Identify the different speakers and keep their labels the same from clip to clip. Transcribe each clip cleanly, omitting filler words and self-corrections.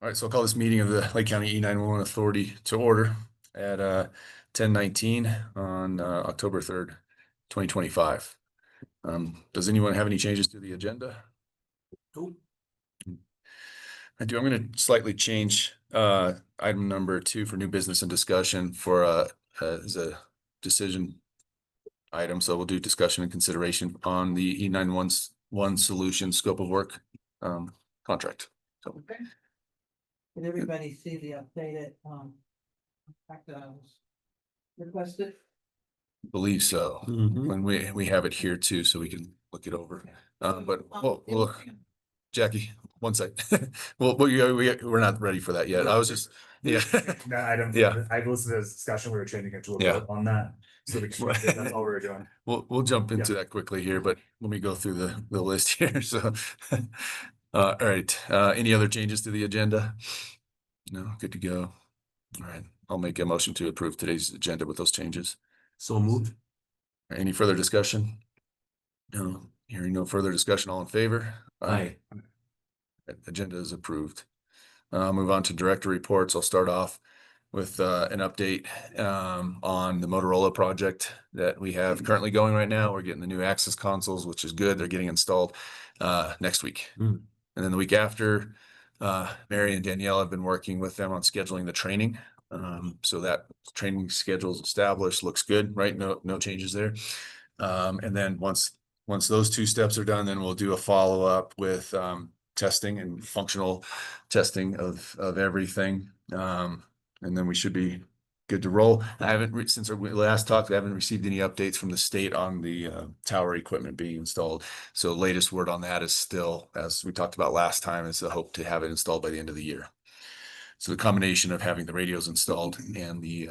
Speaker 1: All right, so I'll call this meeting of the Lake County E911 Authority to order at 10:19 on October 3rd, 2025. Does anyone have any changes to the agenda?
Speaker 2: Nope.
Speaker 1: I do. I'm going to slightly change item number 2 for new business and discussion for as a decision item. So we'll do discussion and consideration on the E911 solution scope of work contract. So
Speaker 2: Okay. Did everybody see the updated, fact that I was requested?
Speaker 1: believe so. When we have it here too, so we can look it over. But we'll look, Jackie, one sec. Well, we're not ready for that yet. I was just, yeah.
Speaker 3: That item,
Speaker 1: Yeah.
Speaker 3: I listened to this discussion, we were changing it to a
Speaker 1: Yeah.
Speaker 3: vote on that, so we can, that's all we were doing.
Speaker 1: We'll jump into that quickly here, but let me go through the list here. So, all right. Any other changes to the agenda? No, good to go. All right. I'll make a motion to approve today's agenda with those changes.
Speaker 2: So moved.
Speaker 1: Any further discussion? No, hearing no further discussion, all in favor?
Speaker 2: Aye.
Speaker 1: Agenda is approved. Move on to director reports. I'll start off with an update on the Motorola project that we have currently going right now. We're getting the new access consoles, which is good. They're getting installed next week. And then the week after, Mary and Danielle have been working with them on scheduling the training. So that training schedule is established, looks good, right? No changes there. And then once those two steps are done, then we'll do a follow-up with testing and functional testing of everything. And then we should be good to roll. I haven't since we last talked, I haven't received any updates from the state on the tower equipment being installed. So latest word on that is still, as we talked about last time, is the hope to have it installed by the end of the year. So the combination of having the radios installed and the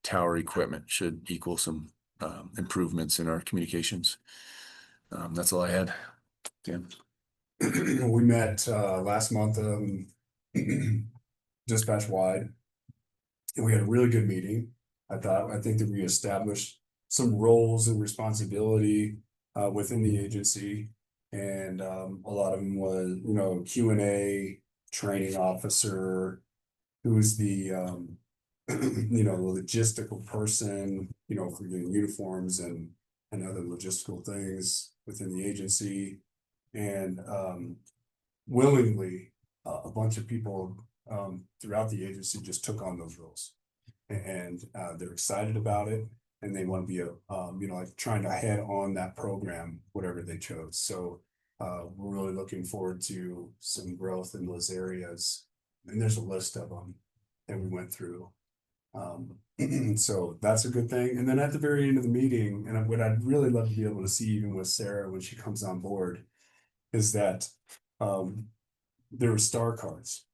Speaker 1: tower equipment should equal some improvements in our communications. That's all I had. Dan.
Speaker 4: We met last month dispatch wide, and we had a really good meeting. I think that we established some roles and responsibility within the agency, and a lot of them was, Q&A, training officer, who's the logistical person, for getting uniforms and other logistical things within the agency. And willingly, a bunch of people throughout the agency just took on those roles, and they're excited about it, and they want to be like trying to head on that program, whatever they chose. So we're really looking forward to some growth in those areas, and there's a list of them that we went through. So that's a good thing. And then at the very end of the meeting, and what I'd really love to be able to see, even with Sarah when she comes on board, is that there were star cards.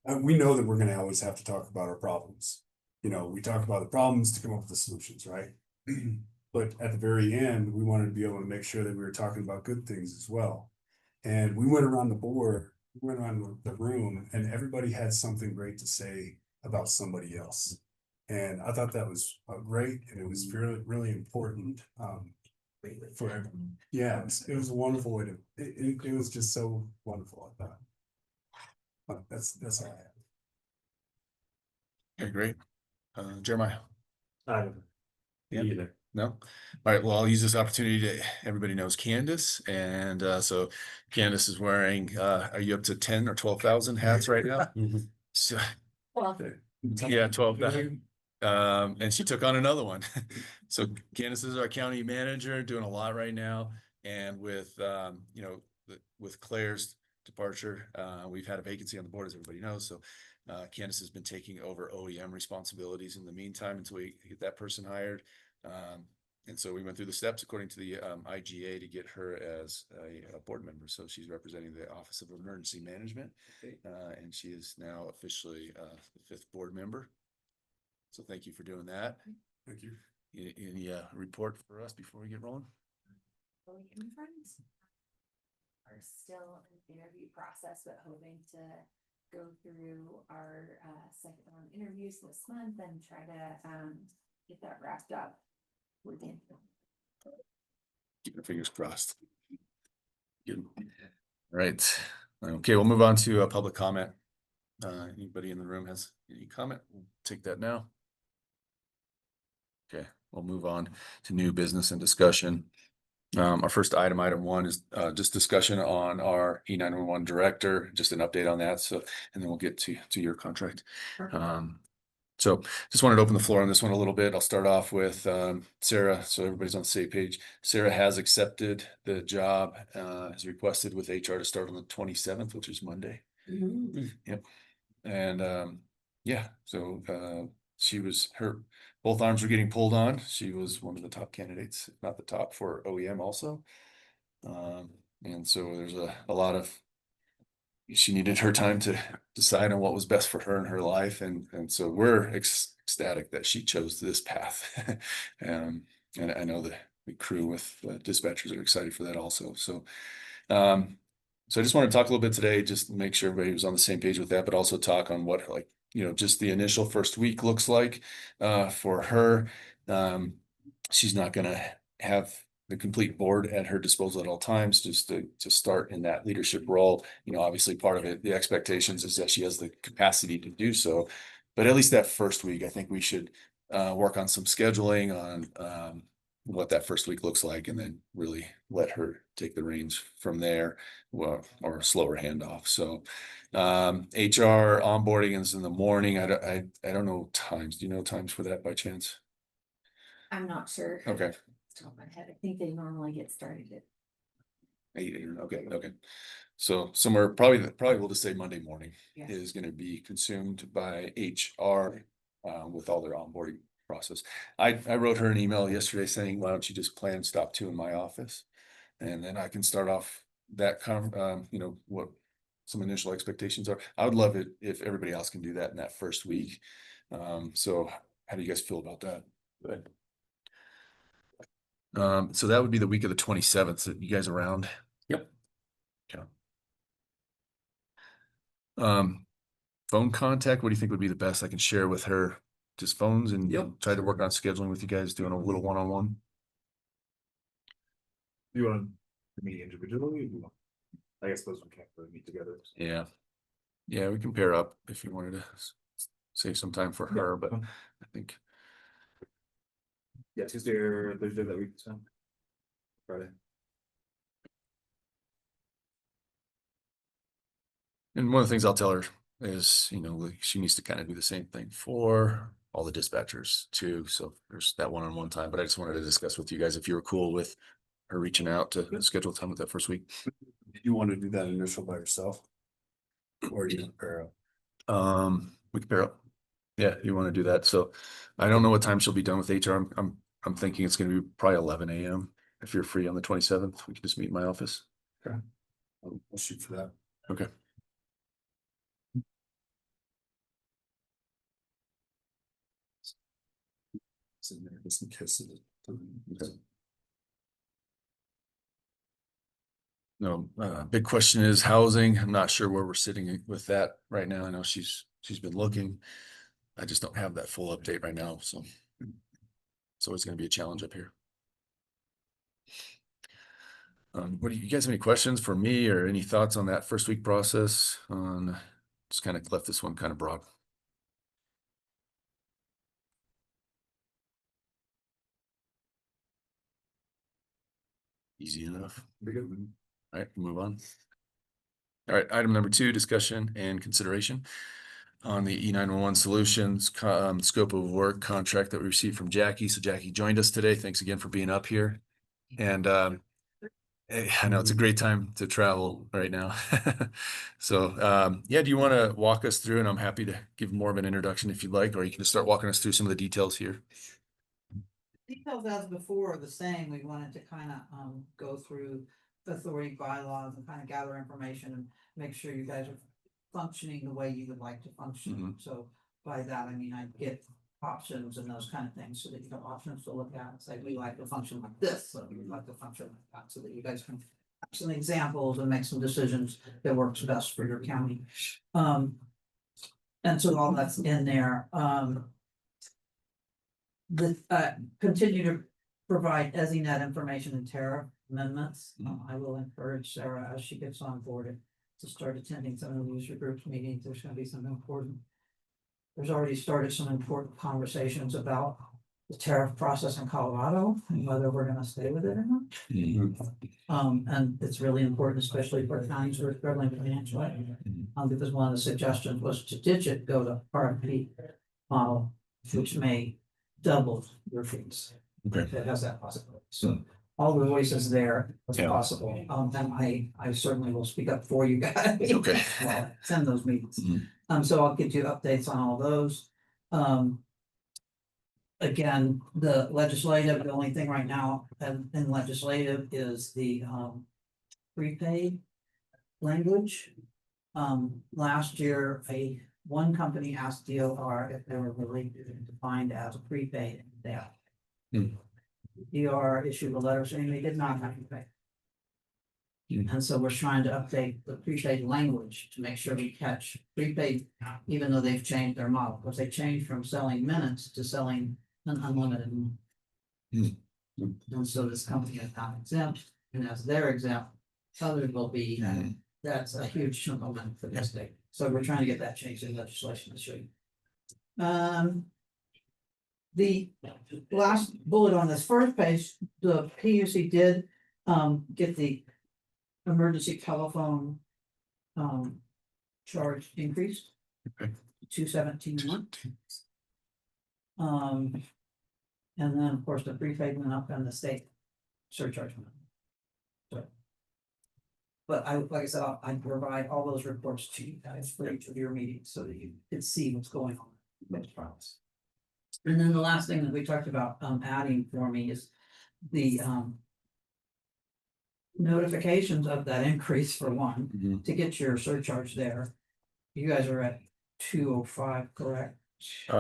Speaker 4: We know that we're going to always have to talk about our problems. We talk about the problems to come up with the solutions, right? But at the very end, we wanted to be able to make sure that we were talking about good things as well. And we went around the board, we went around the room, and everybody had something great to say about somebody else. And I thought that was great, and it was really, really important for everyone. Yeah, it was a wonderful way to, it was just so wonderful, I thought. But that's all I have.
Speaker 1: Okay, great. Jeremiah.
Speaker 3: I don't
Speaker 1: Yeah.
Speaker 3: either.
Speaker 1: No? All right, well, I'll use this opportunity to, everybody knows Candace, and so Candace is wearing, are you up to 10 or 12,000 hats right now? So, yeah, 12,000. And she took on another one. So Candace is our county manager, doing a lot right now. And with, with Claire's departure, we've had a vacancy on the board, as everybody knows. So Candace has been taking over OEM responsibilities in the meantime until we get that person hired. And so we went through the steps according to the IGA to get her as a board member. So she's representing the Office of Emergency Management, and she is now officially the 5th board member. So thank you for doing that.
Speaker 4: Thank you.
Speaker 1: Any report for us before we get rolling?
Speaker 5: Friends are still in the interview process, but hoping to go through our second round interviews this month and try to get that wrapped up within.
Speaker 1: Keep your fingers crossed. Good. All right. Okay, we'll move on to public comment. Anybody in the room has any comment? We'll take that now. Okay, we'll move on to new business and discussion. Our first item one is just discussion on our E911 director, just an update on that. So, and then we'll get to your contract. So just wanted to open the floor on this one a little bit. I'll start off with Sarah, so everybody's on the same page. Sarah has accepted the job as requested with HR to start on the 27th, which is Monday. Yep. And yeah, so both arms were getting pulled on. She was one of the top candidates, if not the top, for OEM also. And so there's a lot of, she needed her time to decide on what was best for her in her life. And so we're ecstatic that she chose this path. And I know the crew with dispatchers are excited for that also. So I just want to talk a little bit today, just to make sure everybody was on the same page with that, but also talk on what, like, just the initial first week looks like for her. She's not going to have the complete board at her disposal at all times, just to start in that leadership role. Obviously part of it, the expectations is that she has the capacity to do so, but at least that first week, I think we should work on some scheduling on what that first week looks like, and then really let her take the reins from there, or slower handoff. So HR onboarding is in the morning. I don't know times. Do you know times for that by chance?
Speaker 5: I'm not sure.
Speaker 1: Okay.
Speaker 5: Off the top of my head, I think they normally get started at
Speaker 1: 8. Okay. So somewhere probably we'll just say Monday morning
Speaker 5: Yeah.
Speaker 1: is going to be consumed by HR with all their onboarding process. I wrote her an email yesterday saying, why don't you just plan stop 2 in my office, and then I can start off that what some initial expectations are. I would love it if everybody else can do that in that first week. So how do you guys feel about that? Good. So that would be the week of the 27th. You guys around?
Speaker 4: Yep.
Speaker 1: Okay. Phone contact, what do you think would be the best? I can share with her just phones and
Speaker 4: Yep.
Speaker 1: try to work on scheduling with you guys, doing a little one-on-one.
Speaker 3: You want to meet individually? I guess those we can't really meet together.
Speaker 1: Yeah. Yeah, we can pair up if you wanted to save some time for her, but I think
Speaker 3: Yeah, Tuesday or Thursday that week. So Friday.
Speaker 1: and one of the things I'll tell her is, like, she needs to kind of do the same thing for all the dispatchers too. So there's that one-on-one time, but I just wanted to discuss with you guys if you were cool with her reaching out to schedule time with that first week.
Speaker 4: Do you want to do that initial by yourself? Or do you pair up?
Speaker 1: We can pair up. Yeah, you want to do that. So I don't know what time she'll be done with HR. I'm thinking it's going to be probably 11 a.m. If you're free on the 27th, we can just meet in my office.
Speaker 4: I'll shoot for that.
Speaker 1: Okay.
Speaker 4: Sitting there, just in case.
Speaker 1: Okay. No, big question is housing. I'm not sure where we're sitting with that right now. I know she's been looking. I just don't have that full update right now, so it's always going to be a challenge up here. What do you guys have any questions for me or any thoughts on that first week process? Just kind of left this one kind of broad. Easy enough.
Speaker 3: Be good.
Speaker 1: All right, move on. All right, item number 2, discussion and consideration on the E911 solutions scope of work contract that we received from Jackie. So Jackie joined us today. Thanks again for being up here. And I know it's a great time to travel right now. So yeah, do you want to walk us through? And I'm happy to give more of an introduction if you'd like, or you can just start walking us through some of the details here.
Speaker 2: Details as before are the same. We wanted to kind of go through the authority bylaws and kind of gather information and make sure you guys are functioning the way you would like to function. So by that, I mean, I get options and those kind of things so that you have options to look at and say, we like to function like this, so we like to function like that, so that you guys can have some examples and make some decisions that works best for your county. And so all that's in there. Continue to provide EZNet information and tariff amendments. I will encourage Sarah as she gets on board to start attending some of the user groups meetings. There's gonna be some important. There's already started some important conversations about the tariff process in Colorado and whether we're gonna stay with it or not. And it's really important, especially for counties who are struggling financially. Because one of the suggestions was to ditch it, go to RFP model, which may double your fees.
Speaker 1: Okay.
Speaker 2: It has that possibility. So all the voices there as
Speaker 1: Yeah.
Speaker 2: possible. And I certainly will speak up for you guys.
Speaker 1: Okay.
Speaker 2: Send those meetings.
Speaker 1: Mhm.
Speaker 2: So I'll get you updates on all those. Again, the legislative, the only thing right now in legislative is the prepaid language. Last year, one company asked DOR if they were really defined as a prepaid. They are.
Speaker 1: Hmm.
Speaker 2: DOR issued a letter saying they did not have to pay. And so we're trying to update the prepaid language to make sure we catch prepaid, even though they've changed their model, because they changed from selling minutes to selling an unlimited. And so this company is not exempt, and as they're exempt, others will be, and that's a huge chunk of money for the state. So we're trying to get that changed in legislation this year. The last bullet on this first page, the PUC did get the emergency telephone charge increased.
Speaker 1: Okay.
Speaker 2: 217 and then, of course, the prepaid went up and the state surcharge went up. So. But like I said, I provide all those reports to you guys for each of your meetings so that you can see what's going on in those problems. And then the last thing that we talked about adding for me is the notifications of that increase for one,
Speaker 1: Mhm.
Speaker 2: to get your surcharge there. You guys are at 205, correct?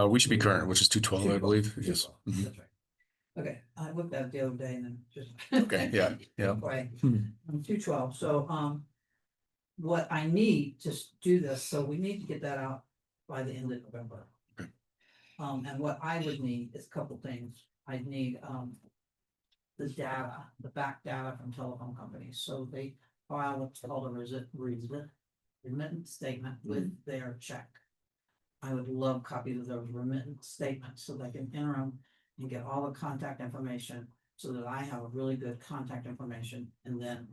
Speaker 1: We should be current, which is 212, I believe. Yes. Mhm.
Speaker 2: That's right. Okay, I looked at it the other day and then just.
Speaker 1: Okay, yeah, yeah.
Speaker 2: Right,
Speaker 1: Hmm.
Speaker 2: I'm 212, so what I need to do this, so we need to get that out by the end of November.
Speaker 1: Okay.
Speaker 2: And what I would need is a couple things. I'd need the data, the back data from telephone companies, so they file what's called a remittance statement with their check. I would love copies of those remittance statements so they can enter them and get all the contact information so that I have a really good contact information. And then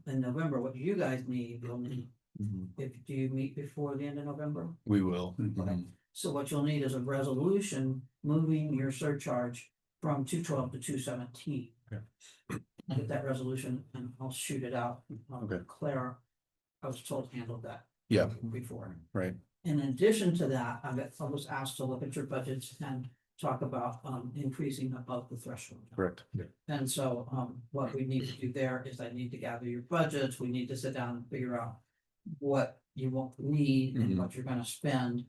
Speaker 2: in November, what you guys need, you'll need,
Speaker 1: Mhm.
Speaker 2: do you meet before the end of November?
Speaker 1: We will.
Speaker 2: Okay.
Speaker 1: Mhm.
Speaker 2: So what you'll need is a resolution moving your surcharge from 212 to 217.
Speaker 1: Okay.
Speaker 2: I'll get that resolution and I'll shoot it out.
Speaker 1: Okay.
Speaker 2: Claire, I was told handled that.
Speaker 1: Yeah.
Speaker 2: Before.
Speaker 1: Right.
Speaker 2: In addition to that, I was asked to look at your budgets and talk about increasing above the threshold.
Speaker 1: Correct.
Speaker 2: And so what we need to do there is I need to gather your budgets, we need to sit down and figure out what you won't need and
Speaker 1: Mhm.
Speaker 2: what you're gonna spend.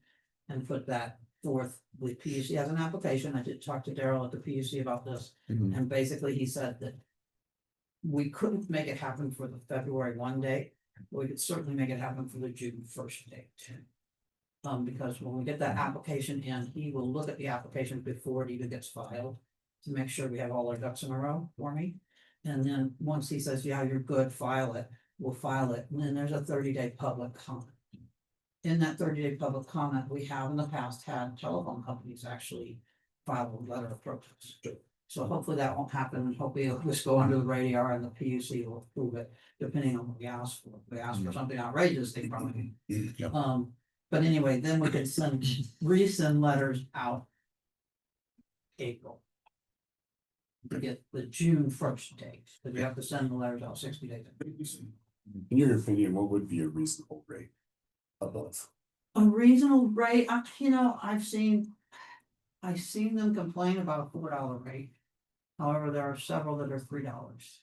Speaker 2: And put that forth with PUC as an application. I did talk to Daryl at the PUC about this,
Speaker 1: Mhm.
Speaker 2: and basically he said that. We couldn't make it happen for the February 1 date, but we could certainly make it happen for the June 1st date. Because when we get that application in, he will look at the application before it even gets filed. To make sure we have all our ducks in a row for me. And then once he says, yeah, you're good, file it, we'll file it, and then there's a 30-day public comment. In that 30-day public comment, we have in the past had telephone companies actually file a letter of protest. So hopefully that won't happen. Hopefully it'll just go under the radar and the PUC will approve it, depending on what we ask for. If we ask for something outrageous, they probably.
Speaker 1: Yeah.
Speaker 2: But anyway, then we can resend letters out. April. To get the June 1st date, but you have to send the letters out 60 days.
Speaker 4: In your opinion, what would be a reasonable rate? Above.
Speaker 2: A reasonable rate, I've seen them complain about a $4 rate. However, there are several that are $3.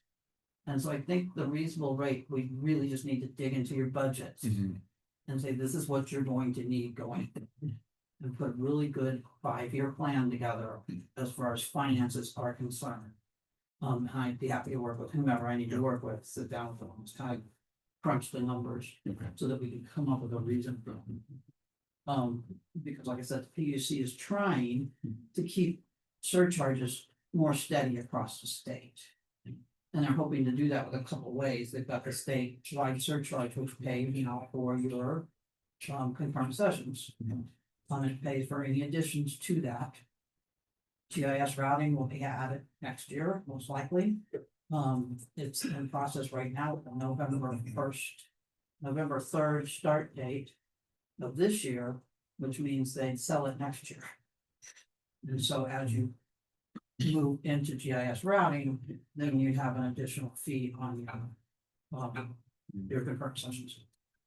Speaker 2: And so I think the reasonable rate, we really just need to dig into your budgets.
Speaker 1: Mhm.
Speaker 2: And say, this is what you're going to need going. And put a really good 5-year plan together as far as finances are concerned. And I'd be happy to work with whomever I need to work with, sit down with them, just kind of crunch the numbers.
Speaker 1: Okay.
Speaker 2: So that we can come up with a reason for them. Because like I said, the PUC is trying to keep surcharges more steady across the state. And they're hoping to do that with a couple ways. They've got the state wide surcharge, which pays, for your concurrent sessions. It pays for any additions to that. GIS routing will be added next year, most likely. It's in process right now with the November 3rd start date of this year, which means they'd sell it next year. And so as you move into GIS routing, then you have an additional fee on your concurrent sessions.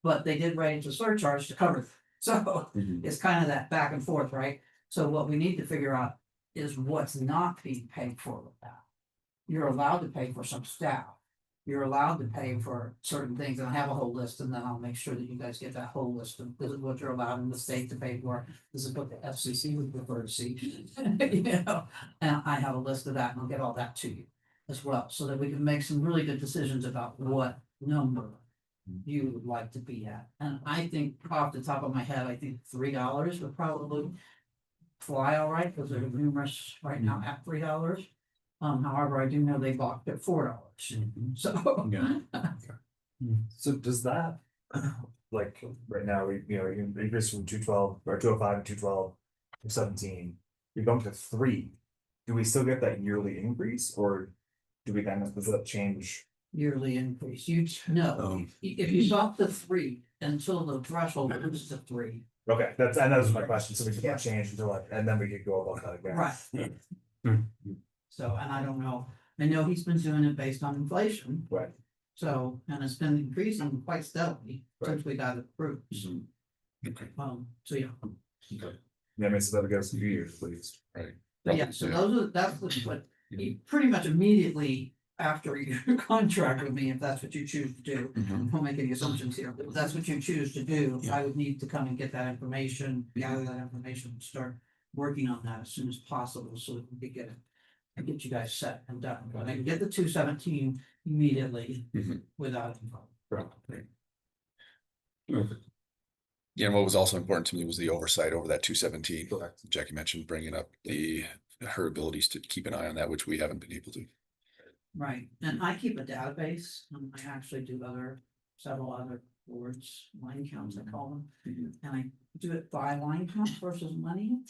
Speaker 2: But they did raise the surcharge to cover it. So it's kind of that back and forth, right? So what we need to figure out is what's not being paid for with that. You're allowed to pay for some staff. You're allowed to pay for certain things, and I have a whole list, and then I'll make sure that you guys get that whole list of this is what you're allowed in the state to pay for. This is what the FCC would prefer to see. And I have a list of that, and I'll get all that to you as well, so that we can make some really good decisions about what number you would like to be at. And I think off the top of my head, I think $3 would probably fly all right, because they're numerous right now at $3. However, I do know they bought at $4. So.
Speaker 1: Yeah.
Speaker 3: So does that, like, right now, you increase from 212 or 205 and 212 to 17, you're going to 3. Do we still get that yearly increase, or do we kind of, does that change?
Speaker 2: Yearly increase, no, if you bought the 3 until the threshold moves to 3.
Speaker 3: Okay, that was my question, so we can't change until like, and then we could go about that again.
Speaker 2: Right. So, and I don't know, I know he's been doing it based on inflation.
Speaker 3: Right.
Speaker 2: So, and it's been increasing quite steadily since we got it approved.
Speaker 1: Okay.
Speaker 2: So yeah,
Speaker 3: Yeah, I mean, so that'll give us a few years, please.
Speaker 1: Right.
Speaker 2: but yeah, so that's what pretty much immediately after your contract with me, if that's what you choose to do.
Speaker 1: Mhm.
Speaker 2: Don't make any assumptions here, but if that's what you choose to do, I would need to come and get that information, gather that information, and start working on that as soon as possible, so that we could get it. And get you guys set and done, but I can get the 217 immediately
Speaker 1: Mhm.
Speaker 2: without.
Speaker 1: Yeah, and what was also important to me was the oversight over that 217.
Speaker 3: Correct.
Speaker 1: Jackie mentioned bringing up her abilities to keep an eye on that, which we haven't been able to.
Speaker 2: Right, and I keep a database, and I actually do several other boards, line counts, I call them. And I do it by line count versus money.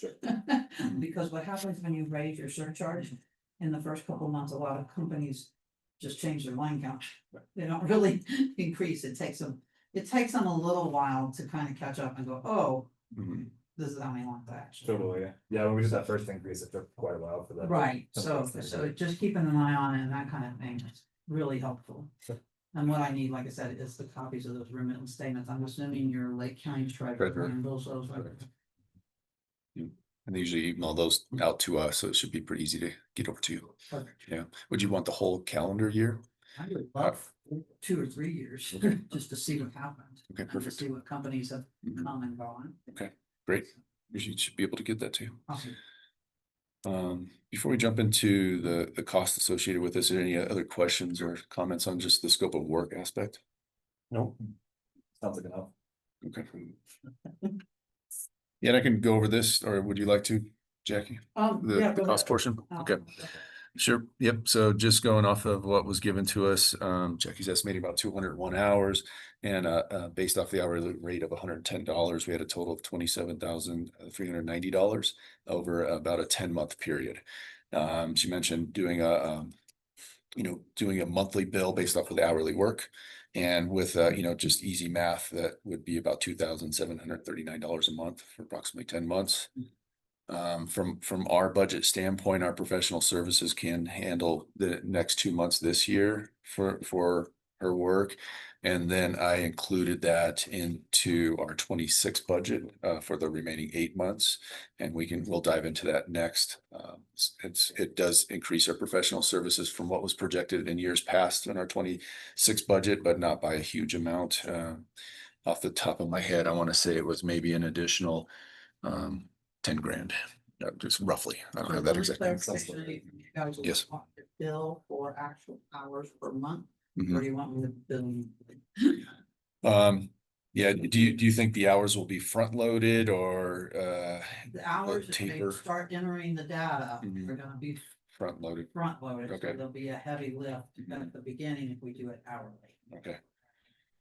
Speaker 2: Because what happens when you raise your surcharge in the first couple of months, a lot of companies just change their line count. They don't really increase. It takes them a little while to kind of catch up and go, oh, this is how many lines I actually.
Speaker 3: Totally, yeah. Yeah, when we did that first increase, it took quite a while for that.
Speaker 2: Right, so just keeping an eye on it and that kind of thing is really helpful.
Speaker 3: Sure.
Speaker 2: And what I need, like I said, is the copies of those remittance statements. I'm assuming your Lake County treasurer handles those. Right?
Speaker 1: And they usually email those out to us, so it should be pretty easy to get over to you.
Speaker 2: Perfect.
Speaker 1: Yeah. Would you want the whole calendar year?
Speaker 2: I would love 2 or 3 years, just to see what happened.
Speaker 1: Okay,
Speaker 2: and to
Speaker 1: perfect.
Speaker 2: see what companies have
Speaker 1: Mhm.
Speaker 2: come and gone.
Speaker 1: Great. You should be able to get that too.
Speaker 2: Awesome.
Speaker 1: Before we jump into the cost associated with this, are there any other questions or comments on just the scope of work aspect?
Speaker 3: Nope. Sounds like enough.
Speaker 1: Okay. Yeah, and I can go over this, or would you like to, Jackie? The
Speaker 2: go
Speaker 1: cost
Speaker 2: ahead.
Speaker 1: portion? Okay. Sure, yep, so just going off of what was given to us, Jackie's estimating about 201 hours. And based off the hourly rate of $110, we had a total of $27,390 over about a 10-month period. She mentioned doing doing a monthly bill based off of the hourly work. And with just easy math, that would be about $2,739 a month for approximately 10 months. From our budget standpoint, our professional services can handle the next 2 months this year for her work. And then I included that into our 26 budget for the remaining 8 months. And we'll dive into that next. It does increase our professional services from what was projected in years past in our 26 budget, but not by a huge amount. Off the top of my head, I want to say it was maybe an additional 10 grand, just roughly. I don't have that exact. Yes.
Speaker 2: Bill for actual hours per month,
Speaker 1: Mhm.
Speaker 2: or do you want me to bill?
Speaker 1: Yeah, do you think the hours will be front loaded or
Speaker 2: The hours, if they
Speaker 1: taper?
Speaker 2: start entering the data,
Speaker 1: Mhm.
Speaker 2: they're gonna be
Speaker 1: front loaded.
Speaker 2: front loaded, so
Speaker 1: Okay.
Speaker 2: there'll be a heavy lift at the beginning if we do it hourly.
Speaker 1: Okay.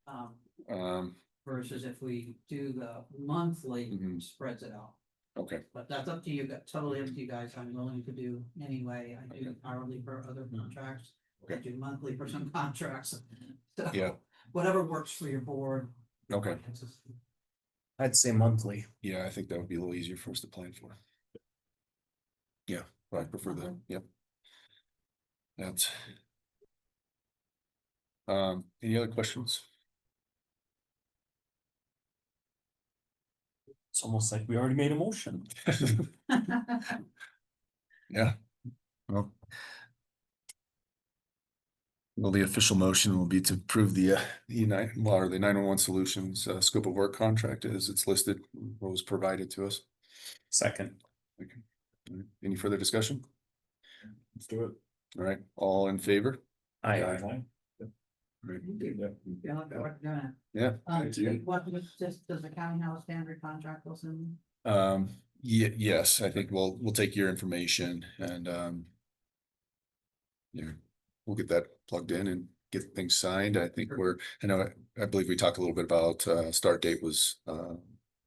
Speaker 2: Um,
Speaker 1: Um,
Speaker 2: versus if we do the monthly,
Speaker 1: Mhm.
Speaker 2: spreads it out.
Speaker 1: okay,
Speaker 2: But that's up to you, totally up to you guys, I'm willing to do anyway, I do hourly for other contracts. I
Speaker 1: Okay.
Speaker 2: do monthly for some contracts. So,
Speaker 1: Yeah.
Speaker 2: whatever works for your board.
Speaker 1: okay.
Speaker 6: I'd say monthly.
Speaker 1: Yeah, I think that would be a little easier for us to plan for. Yeah, I prefer that, yep. That's. Any other questions?
Speaker 6: It's almost like we already made a motion.
Speaker 1: Yeah. Well. Well, the official motion will be to approve the the 911 Solutions scope of work contract as it's listed, what was provided to us.
Speaker 6: Second.
Speaker 1: Okay. All right. Any further discussion?
Speaker 3: Let's do it.
Speaker 1: All right, all in favor?
Speaker 6: Aye.
Speaker 1: Right.
Speaker 2: Yeah, look at what you're doing.
Speaker 1: Yeah.
Speaker 2: Does the county have a standard contract will send?
Speaker 1: Yes, I think we'll take your information and yeah, we'll get that plugged in and get things signed. I think I believe we talked a little bit about start date was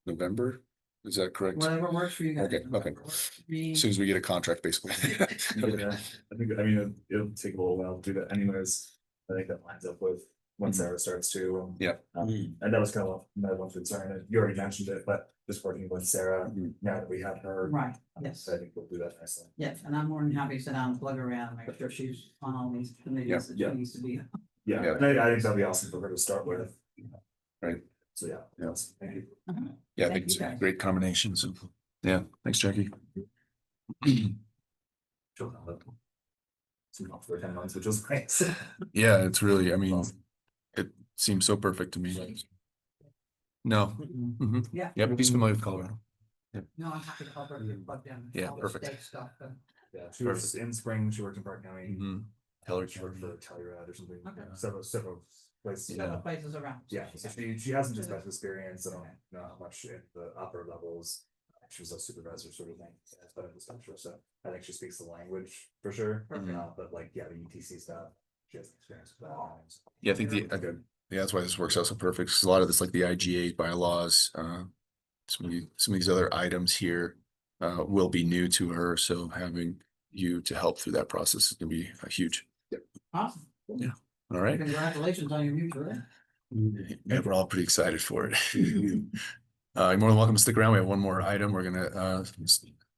Speaker 1: November. Is that correct?
Speaker 2: Whatever works for you guys.
Speaker 1: Okay, okay.
Speaker 2: Whatever works for me.
Speaker 1: As soon as we get a contract, basically.
Speaker 3: Yeah, I think, I mean, it'll take a little while to do that anyways. I think that lines up with when Sarah starts too.
Speaker 1: Yeah.
Speaker 3: And that was kind of my one concern, and you already mentioned it, but just working with Sarah,
Speaker 1: Mhm.
Speaker 3: now that we have her.
Speaker 2: Right, yes.
Speaker 3: I think we'll do that nicely.
Speaker 2: Yes, and I'm more than happy to sit down and plug her around, make sure she's on all these committees that she
Speaker 3: Yeah.
Speaker 2: needs to be.
Speaker 3: Yeah,
Speaker 1: Yeah.
Speaker 3: and I think that'd be awesome for her to start with.
Speaker 1: Right.
Speaker 3: So, yeah.
Speaker 1: Yeah.
Speaker 3: Awesome. Thank you.
Speaker 1: Yeah, I
Speaker 2: Thank
Speaker 1: think it's
Speaker 2: you,
Speaker 1: a
Speaker 2: guys.
Speaker 1: great combination. So, yeah, thanks, Jackie.
Speaker 3: She'll have it. So, not for 10 months, which was great.
Speaker 1: Yeah, it's really, I mean, it seems so perfect to me. No. Mhm.
Speaker 2: Yeah.
Speaker 1: Yep, he's familiar with Colorado.
Speaker 2: No, I'm happy to help her get plugged in.
Speaker 1: Yeah,
Speaker 2: all the
Speaker 1: perfect.
Speaker 2: state stuff, but
Speaker 3: Yeah, she was in spring, she worked in Park County.
Speaker 1: Mhm. Heller
Speaker 3: She worked
Speaker 1: County.
Speaker 3: for Telluride or something,
Speaker 2: Okay.
Speaker 3: several places.
Speaker 1: Yeah.
Speaker 2: several places around.
Speaker 3: Yeah, so she has some dispatch experience, I don't know how much in the upper levels. She was a supervisor sort of thing, but in dispatcher, so I think she speaks the language for sure,
Speaker 2: Perfect.
Speaker 3: but like, yeah, the UTC stuff, she has experience with that.
Speaker 1: Yeah, I think okay. Yeah, that's why this works out so perfect. 'Cause a lot of this, like the IGA bylaws, some of these other items here will be new to her. So having you to help through that process is gonna be huge.
Speaker 2: Awesome.
Speaker 1: All right.
Speaker 2: Congratulations on your new career.
Speaker 1: Yeah, we're all pretty excited for it. You're more than welcome to stick around. We have one more item. We're gonna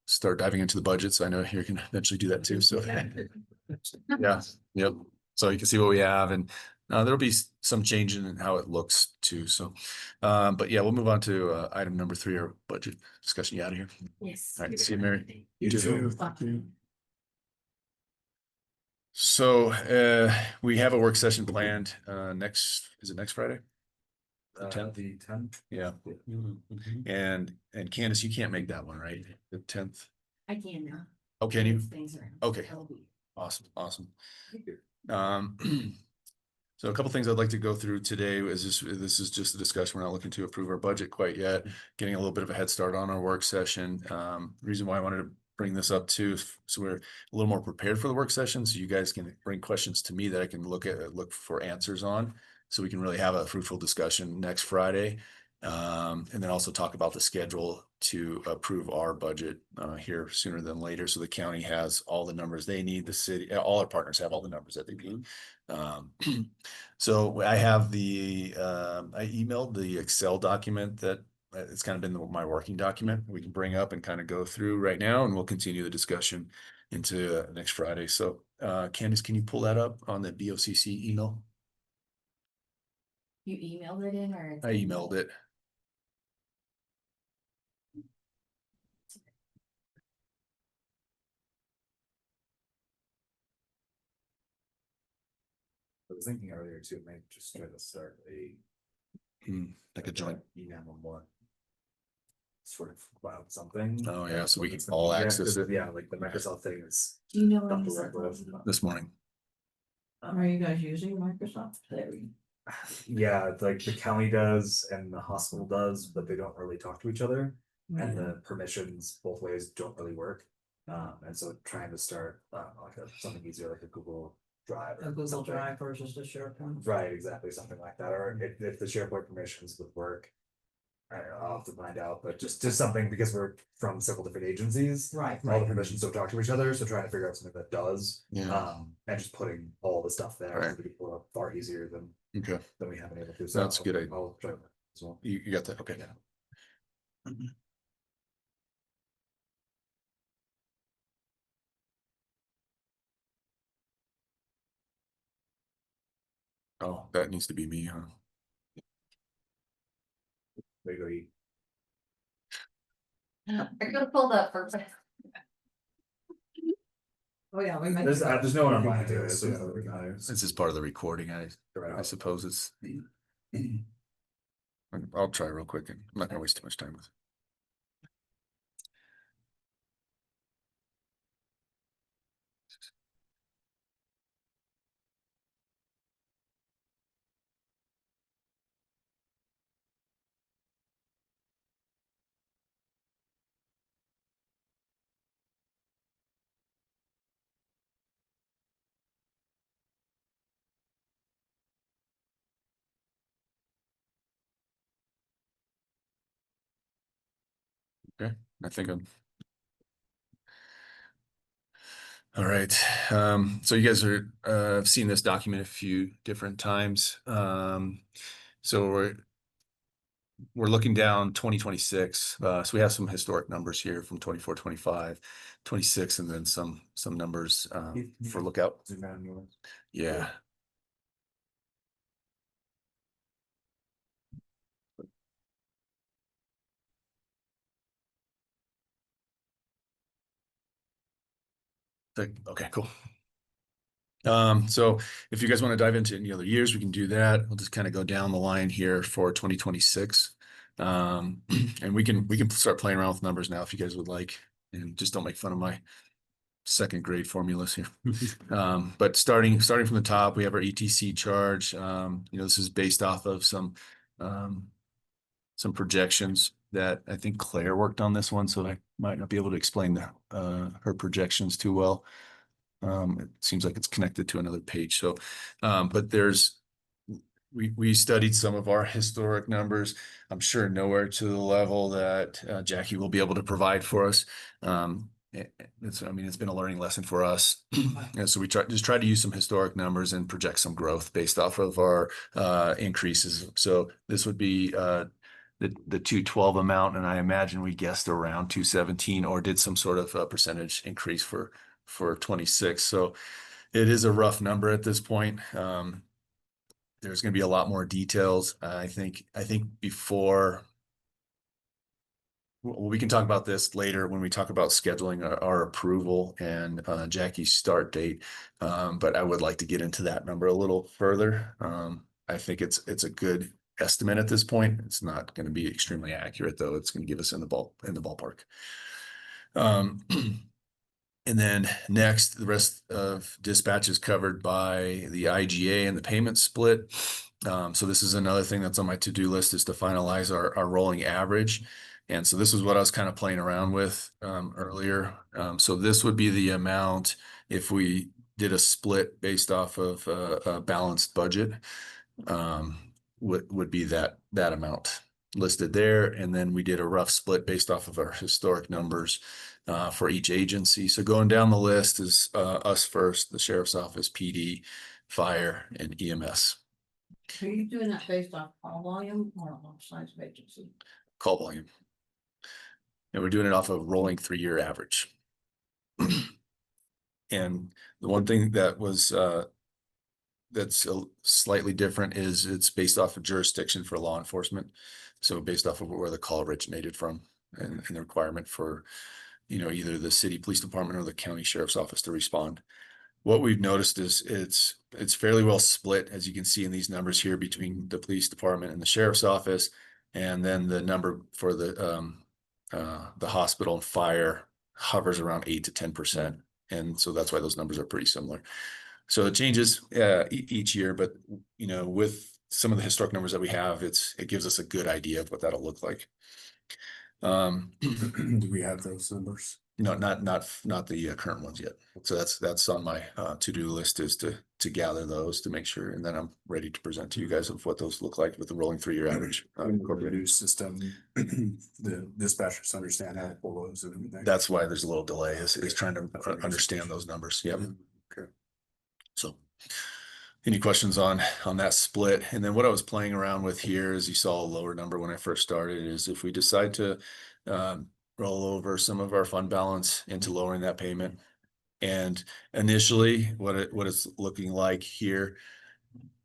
Speaker 1: start diving into the budgets. I know you can eventually do that too. So yeah, yep. So you can see what we have, and there'll be some change in how it looks too. So, but yeah, we'll move on to item number 3, our budget discussion. You out of here?
Speaker 5: Yes.
Speaker 1: All right, see you, Mary.
Speaker 6: You too.
Speaker 1: So we have a work session planned is it next Friday? The 10th?
Speaker 3: The 10th.
Speaker 1: Yeah.
Speaker 6: Mhm.
Speaker 1: And Candace, you can't make that one, right? The 10th.
Speaker 5: I can now.
Speaker 1: Oh, can you?
Speaker 5: Move Things around.
Speaker 1: Okay.
Speaker 5: That'll be-
Speaker 1: Awesome. So a couple things I'd like to go through today is this is just a discussion. We're not looking to approve our budget quite yet, getting a little bit of a head start on our work session. Reason why I wanted to bring this up too, so we're a little more prepared for the work session. So you guys can bring questions to me that I can look for answers on. So we can really have a fruitful discussion next Friday. And then also talk about the schedule to approve our budget here sooner than later. So the county has all the numbers they need, the city, all our partners have all the numbers that they need. So I have I emailed the Excel document that it's kind of been my working document we can bring up and kind of go through right now, and we'll continue the discussion into next Friday. So Candace, can you pull that up on the BOCC email?
Speaker 5: You emailed it in or?
Speaker 1: I emailed it.
Speaker 3: I was thinking earlier too, maybe just try to start
Speaker 1: Like a joint.
Speaker 3: email on one. Sort of about something.
Speaker 1: Oh, yeah, so we can all access it.
Speaker 3: Yeah, like the Microsoft thing is.
Speaker 5: Do you know when
Speaker 3: tough
Speaker 5: you
Speaker 3: to
Speaker 5: sent
Speaker 3: work
Speaker 5: it?
Speaker 3: with.
Speaker 1: This morning.
Speaker 2: Are you guys using Microsoft? There we go.
Speaker 3: Yeah, it's like the county does and the hospital does, but they don't really talk to each other. And the permissions both ways don't really work. And so trying to start, like something easier like a Google Drive.
Speaker 2: A
Speaker 3: or
Speaker 2: Google
Speaker 3: something.
Speaker 2: Drive versus the SharePoint.
Speaker 3: Right, exactly, something like that, or if the SharePoint permissions would work. I'll have to find out, but just something, because we're from several different agencies.
Speaker 2: Right,
Speaker 3: All the
Speaker 2: right.
Speaker 3: permissions don't talk to each other, so trying to figure out something that does.
Speaker 1: Yeah.
Speaker 3: And just putting all the stuff there,
Speaker 1: Right.
Speaker 3: would be far easier than
Speaker 1: Okay,
Speaker 3: we have been able to. So
Speaker 1: That's a good idea.
Speaker 3: I'll try that as well.
Speaker 1: you got that, okay. Oh, that needs to be me, huh?
Speaker 3: There you go, you.
Speaker 5: I could have pulled up for.
Speaker 2: Oh, yeah, we
Speaker 3: There's no one online to do it.
Speaker 4: Yes,
Speaker 3: so-
Speaker 4: yeah, guys.
Speaker 1: This is part of the recording, I suppose it's. I'll try real quick, and I'm not gonna waste too much time with it. Okay, I think I'm. All right, so you guys are, have seen this document a few different times. So we're looking down 2026. So we have some historic numbers here from 24, 25, 26, and then some numbers, for lookout.
Speaker 3: Zoom out yours.
Speaker 1: Yeah. Okay, cool. So if you guys want to dive into any other years, we can do that. We'll just kind of go down the line here for 2026. And we can start playing around with numbers now if you guys would like, and just don't make fun of my second grade formulas here. But starting from the top, we have our ETC charge. This is based off of some projections that I think Claire worked on this one, so I might not be able to explain her projections too well. It seems like it's connected to another page. So, but we studied some of our historic numbers. I'm sure nowhere to the level that Jackie will be able to provide for us. It's been a learning lesson for us. And so we try to use some historic numbers and project some growth based off of our increases. So this would be the 212 amount, and I imagine we guessed around 217 or did some sort of percentage increase for 26. So it is a rough number at this point. There's going to be a lot more details. I think before we can talk about this later when we talk about scheduling our approval and Jackie's start date. But I would like to get into that number a little further. I think it's a good estimate at this point. It's not going to be extremely accurate, though. It's going to give us in the ballpark. And then next, the rest of dispatch is covered by the IGA and the payment split. So this is another thing that's on my to-do list, is to finalize our rolling average. And so this is what I was kind of playing around with earlier. So this would be the amount if we did a split based off of a balanced budget, would be that amount listed there. And then we did a rough split based off of our historic numbers for each agency. So going down the list is us first, the sheriff's office, PD, fire, and EMS.
Speaker 2: Are you doing that based on call volume or on size of agency?
Speaker 1: Call volume. And we're doing it off of rolling 3-year average. And the one thing that was that's slightly different is it's based off of jurisdiction for law enforcement. So based off of where the call originated from, and the requirement for either the city police department or the county sheriff's office to respond. What we've noticed is it's fairly well split, as you can see in these numbers here, between the police department and the sheriff's office, and then the number for the hospital and fire hovers around 8 to 10%, and so that's why those numbers are pretty similar. So it changes each year, but with some of the historic numbers that we have, it gives us a good idea of what that'll look like.
Speaker 4: Do we have those numbers?
Speaker 1: No, not the current ones yet. So that's on my to-do list, is to gather those to make sure, and then I'm ready to present to you guys of what those look like with the rolling 3-year average.
Speaker 4: The new system, the dispatchers understand how to pull those and everything.
Speaker 1: That's why there's a little delay, is trying to understand those numbers. Yep.
Speaker 4: Okay.
Speaker 1: So any questions on that split? And then what I was playing around with here is, you saw a lower number when I first started, is if we decide to roll over some of our fund balance into lowering that payment. And initially, what it's looking like here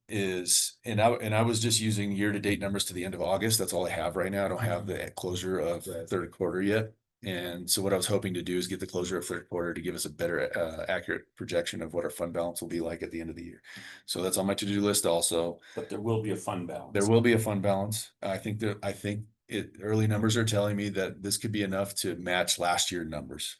Speaker 1: is, and I was just using year-to-date numbers to the end of August. That's all I have right now. I don't have the closure of third quarter yet. And so what I was hoping to do is get the closure of third quarter to give us a better accurate projection of what our fund balance will be like at the end of the year. So that's on my to-do list also.
Speaker 6: But there will be a fund balance.
Speaker 1: There will be a fund balance. I think early numbers are telling me that this could be enough to match last year's numbers.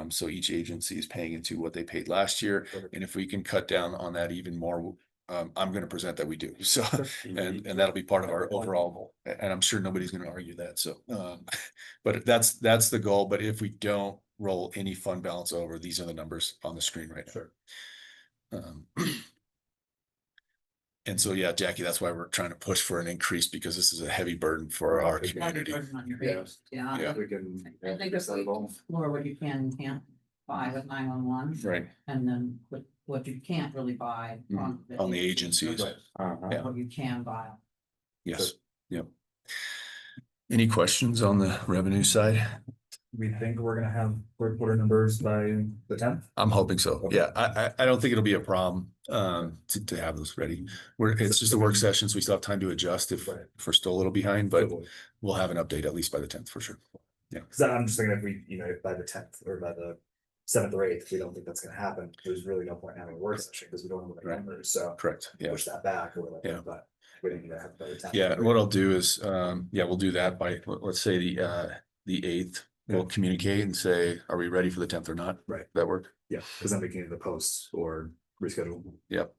Speaker 1: So each agency is paying into what they paid last year. And if we can cut down on that even more, I'm going to present that we do. So, and that'll be part of our overall goal. And I'm sure nobody's going to argue that. So, but that's the goal. But if we don't roll any fund balance over, these are the numbers on the screen right now. And so, yeah, Jackie, that's why we're trying to push for an increase, because this is a heavy burden for our community.
Speaker 2: Yeah.
Speaker 1: Yeah.
Speaker 3: We can.
Speaker 2: I think if we explore what you can and can't buy with 911.
Speaker 1: Right.
Speaker 2: And then what you can't really buy.
Speaker 1: On the agencies. Yeah.
Speaker 2: What you can buy.
Speaker 1: Yes. Yep. Any questions on the revenue side?
Speaker 3: We think we're gonna have third quarter numbers by the 10th.
Speaker 1: I'm hoping so.
Speaker 3: Okay.
Speaker 1: Yeah, I don't think it'll be a problem to have those ready. It's just a work session, so we still have time to adjust if we're still a little behind, but we'll have an update at least by the 10th for sure.
Speaker 3: Cause I'm just thinking, if we, if by the 10th or by the 7th or 8th, we don't think that's gonna happen, there's really no point in having a work session, because we don't know the
Speaker 1: Right.
Speaker 3: numbers, so.
Speaker 1: Correct. Yeah.
Speaker 3: Push that back or whatever,
Speaker 1: Yeah.
Speaker 3: but we didn't need to have it by the 10th.
Speaker 1: Yeah, and what I'll do is, we'll do that by, let's say the 8th. We'll communicate and say, are we ready for the 10th or not?
Speaker 3: Right.
Speaker 1: That work?
Speaker 3: Yeah, cause then we can either post or reschedule.
Speaker 1: Yep.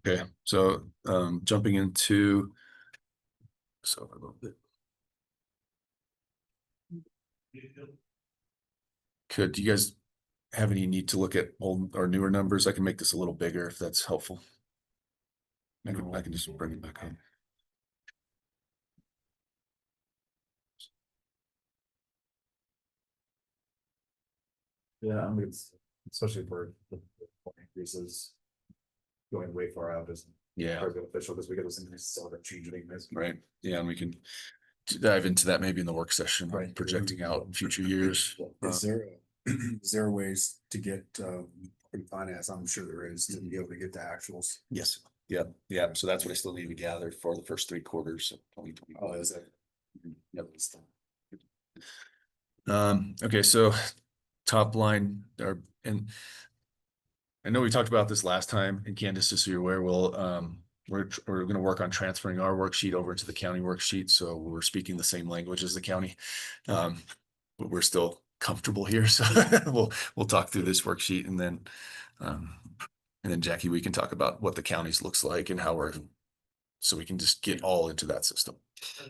Speaker 1: Okay, so jumping into. So a little bit. Do you guys have any need to look at old or newer numbers? I can make this a little bigger if that's helpful. I can just bring it back up.
Speaker 3: Yeah, I mean, especially for the increases. Going way far out isn't
Speaker 1: Yeah,
Speaker 3: hard to official, because we get those increases, so they're changing things.
Speaker 1: right. Yeah, and we can dive into that maybe in the work session,
Speaker 3: Right.
Speaker 1: projecting out future years.
Speaker 4: Is there ways to get finance? I'm sure there is, to be able to get the actuals.
Speaker 1: Yes. Yeah, yeah. So that's what I still need to gather for the first 3 quarters of 2020.
Speaker 4: Oh, is it?
Speaker 1: Yep. Okay, so top line and I know we talked about this last time, and Candace, just so you're aware, we're going to work on transferring our worksheet over to the county worksheet. So we're speaking the same language as the county. But we're still comfortable here. So we'll talk through this worksheet, and then Jackie, we can talk about what the counties looks like and how so we can just get all into that system.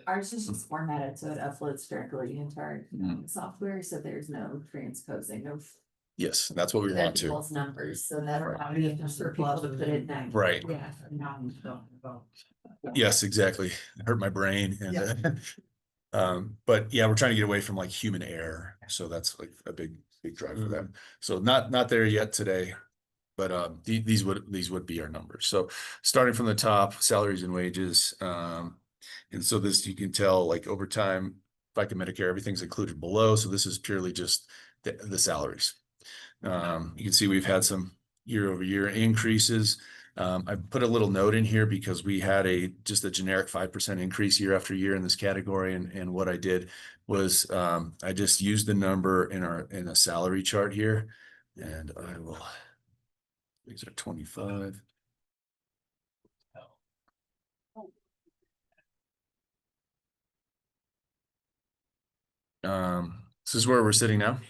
Speaker 5: Ours is just formatted so it uploads directly into our software, so there's no transposing, no.
Speaker 1: Yes, that's what we want to.
Speaker 5: People's numbers, so that
Speaker 1: Right.
Speaker 5: allows you for people to put it down.
Speaker 1: Right.
Speaker 5: Yeah.
Speaker 1: Yes, exactly. It hurt my brain. And, but yeah, we're trying to get away from like human error. So that's like a big drive for them. So not there yet today, but these would be our numbers. So starting from the top, salaries and wages. And so this, you can tell, like over time, FICA, Medicare, everything's included below. So this is purely just the salaries. You can see we've had some year-over-year increases. I put a little note in here because we had just a generic 5% increase year after year in this category. And what I did was I just used the number in a salary chart here, and I will. These are 25. This is where we're sitting now.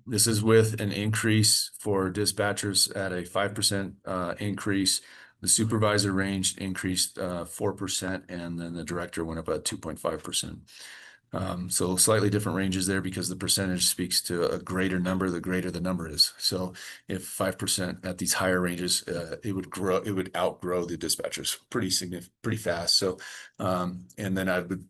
Speaker 1: This is with an increase for dispatchers at a 5% increase The supervisor range increased 4%, and then the director went up at 2.5%. So slightly different ranges there because the percentage speaks to a greater number, the greater the number is. So if 5% at these higher ranges, it would outgrow the dispatchers pretty significant, pretty fast. So, and then I would,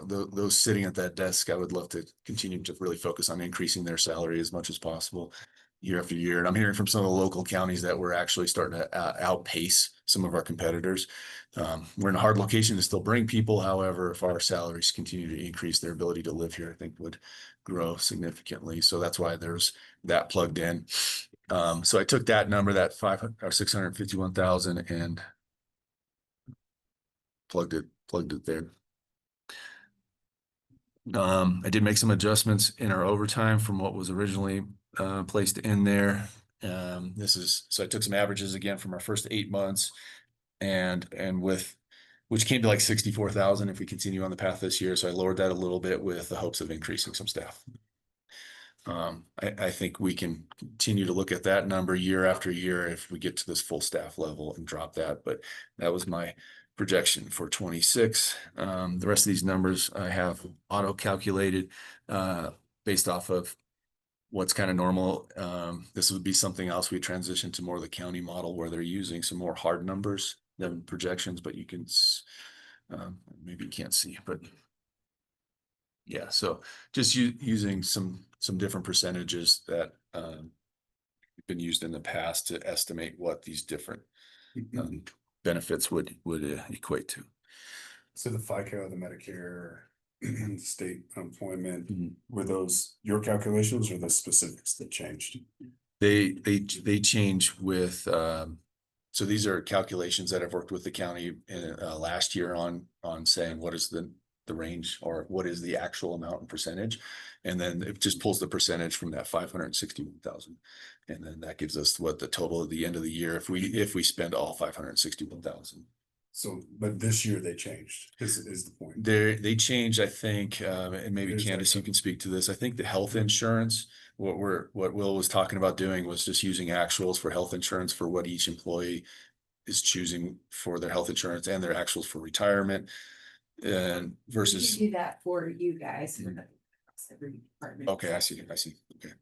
Speaker 1: those sitting at that desk, I would love to continue to really focus on increasing their salary as much as possible year after year. And I'm hearing from some of the local counties that we're actually starting to outpace some of our competitors. We're in a hard location to still bring people. However, if our salaries continue to increase, their ability to live here, I think would grow significantly. So that's why there's that plugged in. So I took that number, that 651,000, and plugged it there. I did make some adjustments in our overtime from what was originally placed in there. So I took some averages again from our first 8 months, and which came to like 64,000 if we continue on the path this year. So I lowered that a little bit with the hopes of increasing some staff. I think we can continue to look at that number year after year if we get to this full staff level and drop that. But that was my projection for 26. The rest of these numbers I have auto calculated based off of what's kind of normal. This would be something else we transition to more of the county model where they're using some more hard numbers than projections, but you can maybe you can't see, but yeah, so just using some different percentages that have been used in the past to estimate what these different benefits would equate to.
Speaker 4: So the FICA, the Medicare, state unemployment, were those your calculations or the specifics that changed?
Speaker 1: They change with so these are calculations that I've worked with the county last year on saying what is the range or what is the actual amount and percentage, and then it just pulls the percentage from that 561,000, and then that gives us what the total at the end of the year if we spend all 561,000.
Speaker 4: So, but this year they changed, is the point.
Speaker 1: They changed, I think, and maybe Candace, you can speak to this. I think the health insurance, what Will was talking about doing was just using actuals for health insurance for what each employee is choosing for their health insurance and their actuals for retirement, and versus.
Speaker 5: We do that for you guys. For every department.
Speaker 1: Okay, I see. Okay.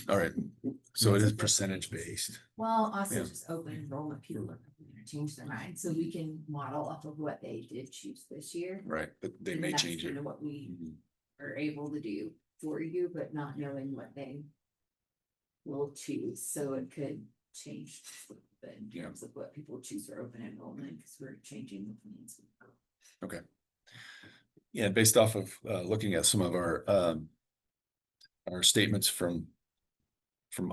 Speaker 1: All right. So it is percentage based.
Speaker 5: Well, also
Speaker 1: Yeah.
Speaker 5: just open enrollment, people are going to change their mind, so we can model off of what they did choose this year.
Speaker 1: Right, but they
Speaker 5: And
Speaker 1: may
Speaker 5: that's
Speaker 1: change it.
Speaker 5: kind of what we are able to do for you, but not knowing what they will choose, so it could change in terms of what people choose for open enrollment, because we're changing the plans.
Speaker 1: Okay. Yeah, based off of looking at some of our statements from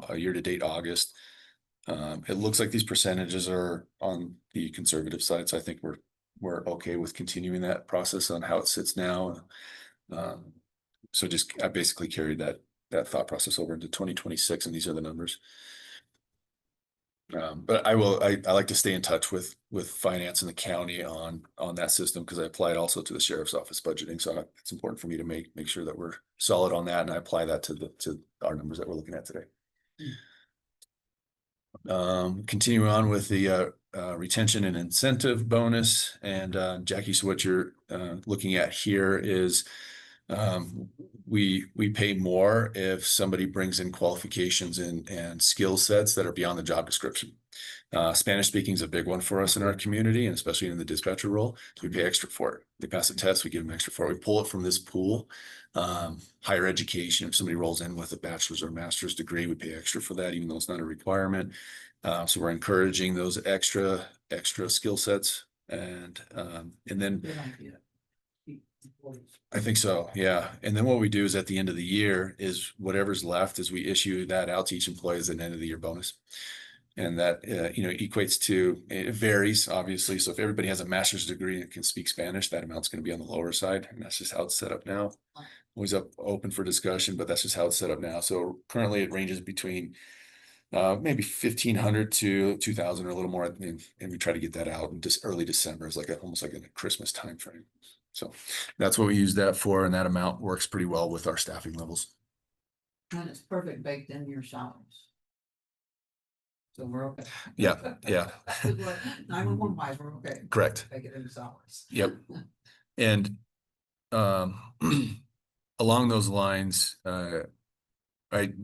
Speaker 1: a year-to-date August, it looks like these percentages are on the conservative side. So I think we're okay with continuing that process on how it sits now. So I basically carried that thought process over into 2026, and these are the numbers. But I like to stay in touch with finance in the county on that system, because I apply it also to the sheriff's office budgeting. So it's important for me to make sure that we're solid on that, and I apply that to our numbers that we're looking at today. Continuing on with the retention and incentive bonus, and Jackie, so what you're looking at here is we pay more if somebody brings in qualifications and skill sets that are beyond the job description. Spanish speaking is a big one for us in our community, and especially in the dispatcher role. So we pay extra for it. They pass a test, we give them extra for it. We pull it from this pool. Higher education, if somebody rolls in with a bachelor's or master's degree, we pay extra for that, even though it's not a requirement. So we're encouraging those extra skill sets, and then
Speaker 2: Good idea.
Speaker 1: I think so, yeah. And then what we do is at the end of the year is whatever's left is we issue that out to each employee as an end of the year bonus. And that, equates to, it varies obviously. So if everybody has a master's degree and can speak Spanish, that amount's going to be on the lower side. And that's just how it's set up now. Always open for discussion, but that's just how it's set up now. So currently it ranges between maybe 1,500 to 2,000 or a little more. And we try to get that out in just early December. It's like almost like a Christmas timeframe. So that's what we use that for, and that amount works pretty well with our staffing levels.
Speaker 2: And it's perfect baked into your salaries. So we're okay.
Speaker 1: Yeah, yeah.
Speaker 2: 911 wise, we're okay.
Speaker 1: Correct.
Speaker 2: Take it into salaries.
Speaker 1: Yep. And um along those lines, right,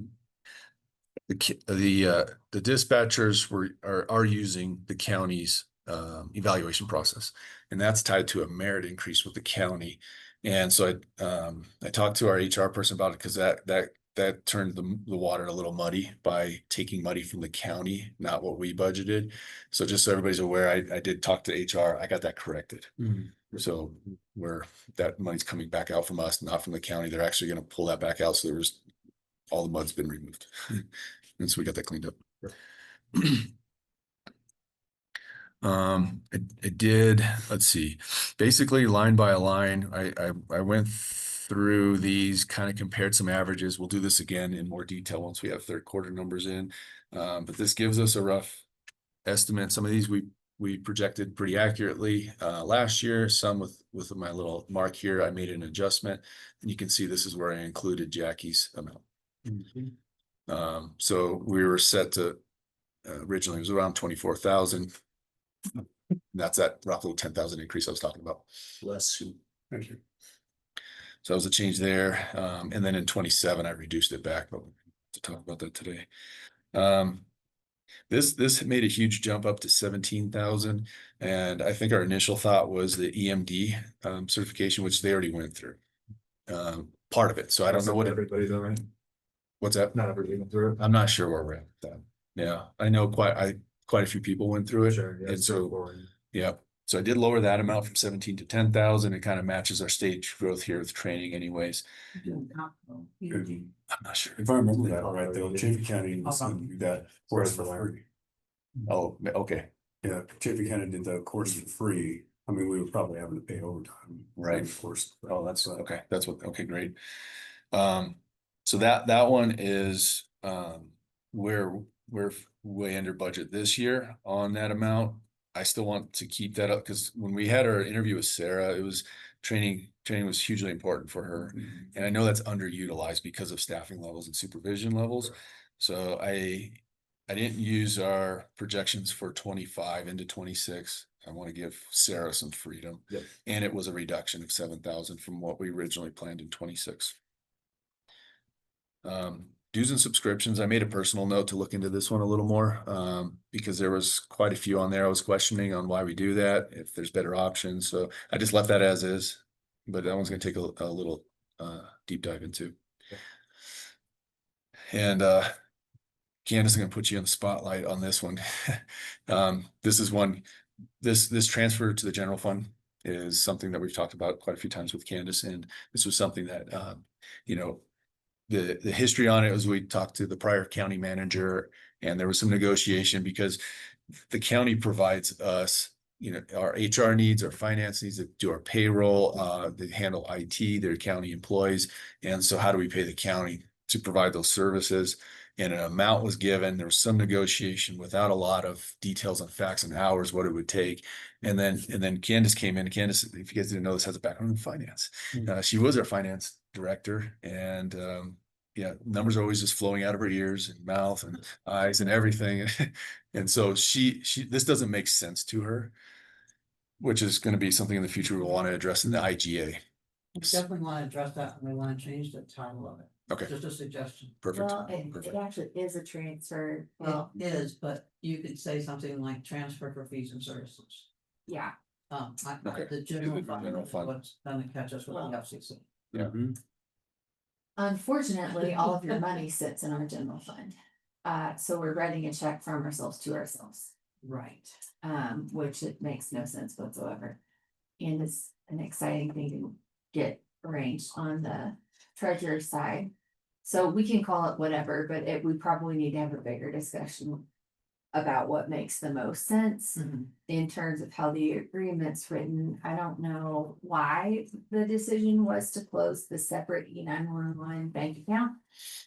Speaker 1: the dispatchers are using the county's evaluation process, and that's tied to a merit increase with the county. And so I talked to our HR person about it because that turned the water a little muddy by taking money from the county, not what we budgeted. So just so everybody's aware, I did talk to HR. I got that corrected. So where that money's coming back out from us, not from the county, they're actually going to pull that back out. So all the mud's been removed. And so we got that cleaned up. It did, let's see, basically line by line, I went through these, kind of compared some averages. We'll do this again in more detail once we have third quarter numbers in. But this gives us a rough estimate. Some of these we projected pretty accurately last year. Some with my little mark here, I made an adjustment, and you can see this is where I included Jackie's amount. So we were set to originally it was around 24,000. That's that roughly 10,000 increase I was talking about.
Speaker 6: Bless you.
Speaker 4: Thank you.
Speaker 1: So that was a change there. And then in 27, I reduced it back, but we'll to talk about that today. This made a huge jump up to 17,000. And I think our initial thought was the EMD certification, which they already went through. Part of it. So I don't know what
Speaker 3: everybody though, right?
Speaker 1: what's that?
Speaker 3: Not everybody went through it.
Speaker 1: I'm not sure where we're at with that. Yeah, I know quite a few people went through it.
Speaker 3: Sure, yeah,
Speaker 1: And
Speaker 3: it's
Speaker 1: so,
Speaker 3: boring.
Speaker 1: yeah. So I did lower that amount from 17 to 10,000. It kind of matches our stage growth here with training anyways.
Speaker 2: Doing alcohol, EMD.
Speaker 1: I'm not sure.
Speaker 4: If I remember that right, though, Chaffey County was gonna do that course for free.
Speaker 1: Oh, okay.
Speaker 4: Yeah, Chaffey County did the course for free. I mean, we were probably having to pay overtime.
Speaker 1: Right.
Speaker 4: Of course.
Speaker 1: Oh, that's okay. That's what, okay, great. So that one is, we're way under budget this year on that amount. I still want to keep that up because when we had our interview with Sarah, it was training was hugely important for her. And I know that's underutilized because of staffing levels and supervision levels. So I didn't use our projections for 25 into 26. I want to give Sarah some freedom.
Speaker 3: Yep.
Speaker 1: And it was a reduction of 7,000 from what we originally planned in 26. Dues and subscriptions, I made a personal note to look into this one a little more, because there was quite a few on there. I was questioning on why we do that, if there's better options. So I just left that as is, but that one's gonna take a little deep dive into. And Candace, I'm gonna put you on the spotlight on this one. This is one, this transfer to the general fund is something that we've talked about quite a few times with Candace, and this was something that the history on it was we talked to the prior county manager, and there was some negotiation because the county provides us, our HR needs, our finance needs to do our payroll, they handle IT, their county employees. And so how do we pay the county to provide those services? And an amount was given, there was some negotiation without a lot of details on facts and hours, what it would take. And then Candace came in. Candace, if you guys didn't know, this has a background in finance. She was our finance director, and numbers are always just flowing out of her ears and mouth and eyes and everything. And so this doesn't make sense to her, which is going to be something in the future we'll want to address in the IGA.
Speaker 2: We definitely want to address that, and we want to change the title of it.
Speaker 1: Okay,
Speaker 2: Just a suggestion.
Speaker 1: perfect.
Speaker 5: Well, it
Speaker 1: Perfect.
Speaker 5: actually is a transfer.
Speaker 2: Well, it is, but you could say something like transfer for fees and services.
Speaker 5: Yeah,
Speaker 1: Okay.
Speaker 2: The general fund,
Speaker 1: General
Speaker 2: is
Speaker 1: fund.
Speaker 2: what's gonna catch us with the
Speaker 5: Well,
Speaker 2: FCC.
Speaker 5: unfortunately, all of your money sits in our general fund. So we're writing a check from ourselves to ourselves,
Speaker 2: Right.
Speaker 5: which it makes no sense whatsoever. And it's an exciting thing to get arranged on the treasurer's side. So we can call it whatever, but we probably need to have a bigger discussion about what makes the most sense in terms of how the agreement's written. I don't know why the decision was to close the separate E911 bank account,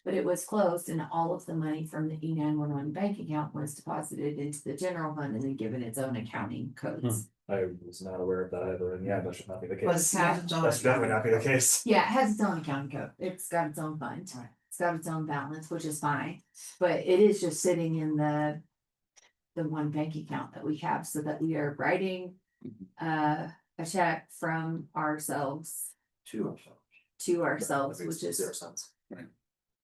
Speaker 5: but it was closed and all of the money from the E911 bank account was deposited into the general fund and then given its own accounting codes.
Speaker 3: I was not aware of that either, and yeah, that should not be the
Speaker 2: But it
Speaker 3: case.
Speaker 2: has its own.
Speaker 3: That should definitely not be the case.
Speaker 5: Yeah, it has its own accounting code. It's got its own fund.
Speaker 2: Right.
Speaker 5: It's got its own balance, which is fine, but it is just sitting in the the one bank account that we have so that we are writing a check from ourselves
Speaker 3: To ourselves.
Speaker 5: to ourselves, which is
Speaker 3: Zero cents.
Speaker 5: a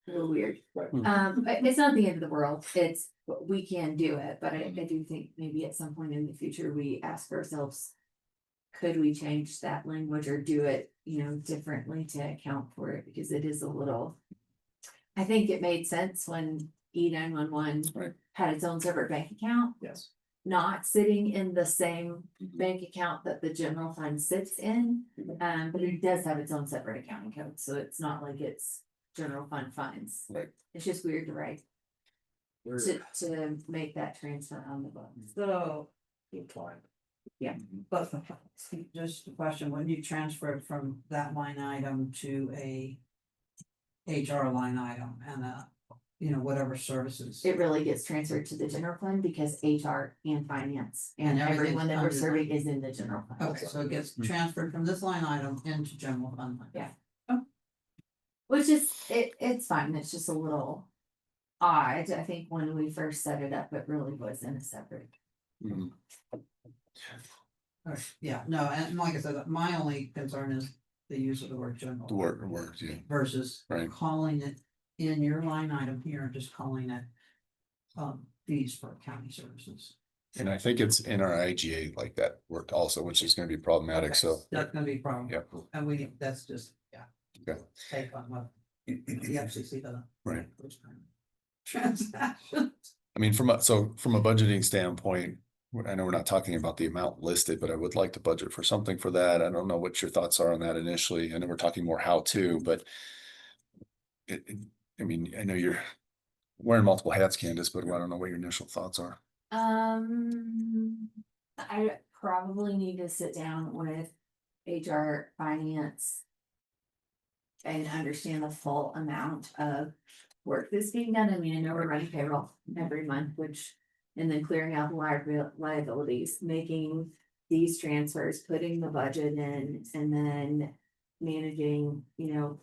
Speaker 5: little weird.
Speaker 3: Right.
Speaker 5: It's not the end of the world. It's, we can do it, but I do think maybe at some point in the future, we ask ourselves, could we change that language or do it, you know, differently to account for it? Because it is a little. I think it made sense when E911
Speaker 1: Right.
Speaker 5: had its own separate bank account,
Speaker 3: Yes.
Speaker 5: not sitting in the same bank account that the general fund sits in. But it does have its own separate accounting code, so it's not like it's general fund funds.
Speaker 1: Right.
Speaker 5: It's just weird to write, to make that transfer on the books.
Speaker 2: So,
Speaker 3: Inclined.
Speaker 2: but just a question, when you transferred from that line item to a HR line item and you know, whatever services.
Speaker 5: It really gets transferred to the general fund because HR and finance and
Speaker 2: And everything's
Speaker 5: everyone that we're
Speaker 2: under that.
Speaker 5: serving is in the general fund.
Speaker 2: Okay, so it gets transferred from this line item into general fund.
Speaker 5: Yeah. Which is, it's fine, it's just a little odd. I think when we first set it up, it really was in a separate.
Speaker 1: Mhm.
Speaker 2: Yeah, no, and like I said, my only concern is the use of the word general.
Speaker 1: The word, yeah.
Speaker 2: Versus
Speaker 1: Right.
Speaker 2: calling it in your line item here, just calling it. Fees for county services.
Speaker 1: And I think it's in our IGA like that worked also, which is gonna be problematic, so.
Speaker 2: That's gonna be a problem.
Speaker 1: Yeah.
Speaker 2: And we, that's just, yeah.
Speaker 1: Okay.
Speaker 2: Take on what the FCC doesn't.
Speaker 1: Right.
Speaker 2: Transaction.
Speaker 1: I mean, from a budgeting standpoint, I know we're not talking about the amount listed, but I would like to budget for something for that. I don't know what your thoughts are on that initially. I know we're talking more how to, but. I mean, I know you're wearing multiple hats, Candace, but I don't know what your initial thoughts are.
Speaker 5: I probably need to sit down with HR, finance. And understand the full amount of work that's being done. I mean, I know we're running payroll every month, which. And then clearing out the liabilities, making these transfers, putting the budget in, and then managing, you know.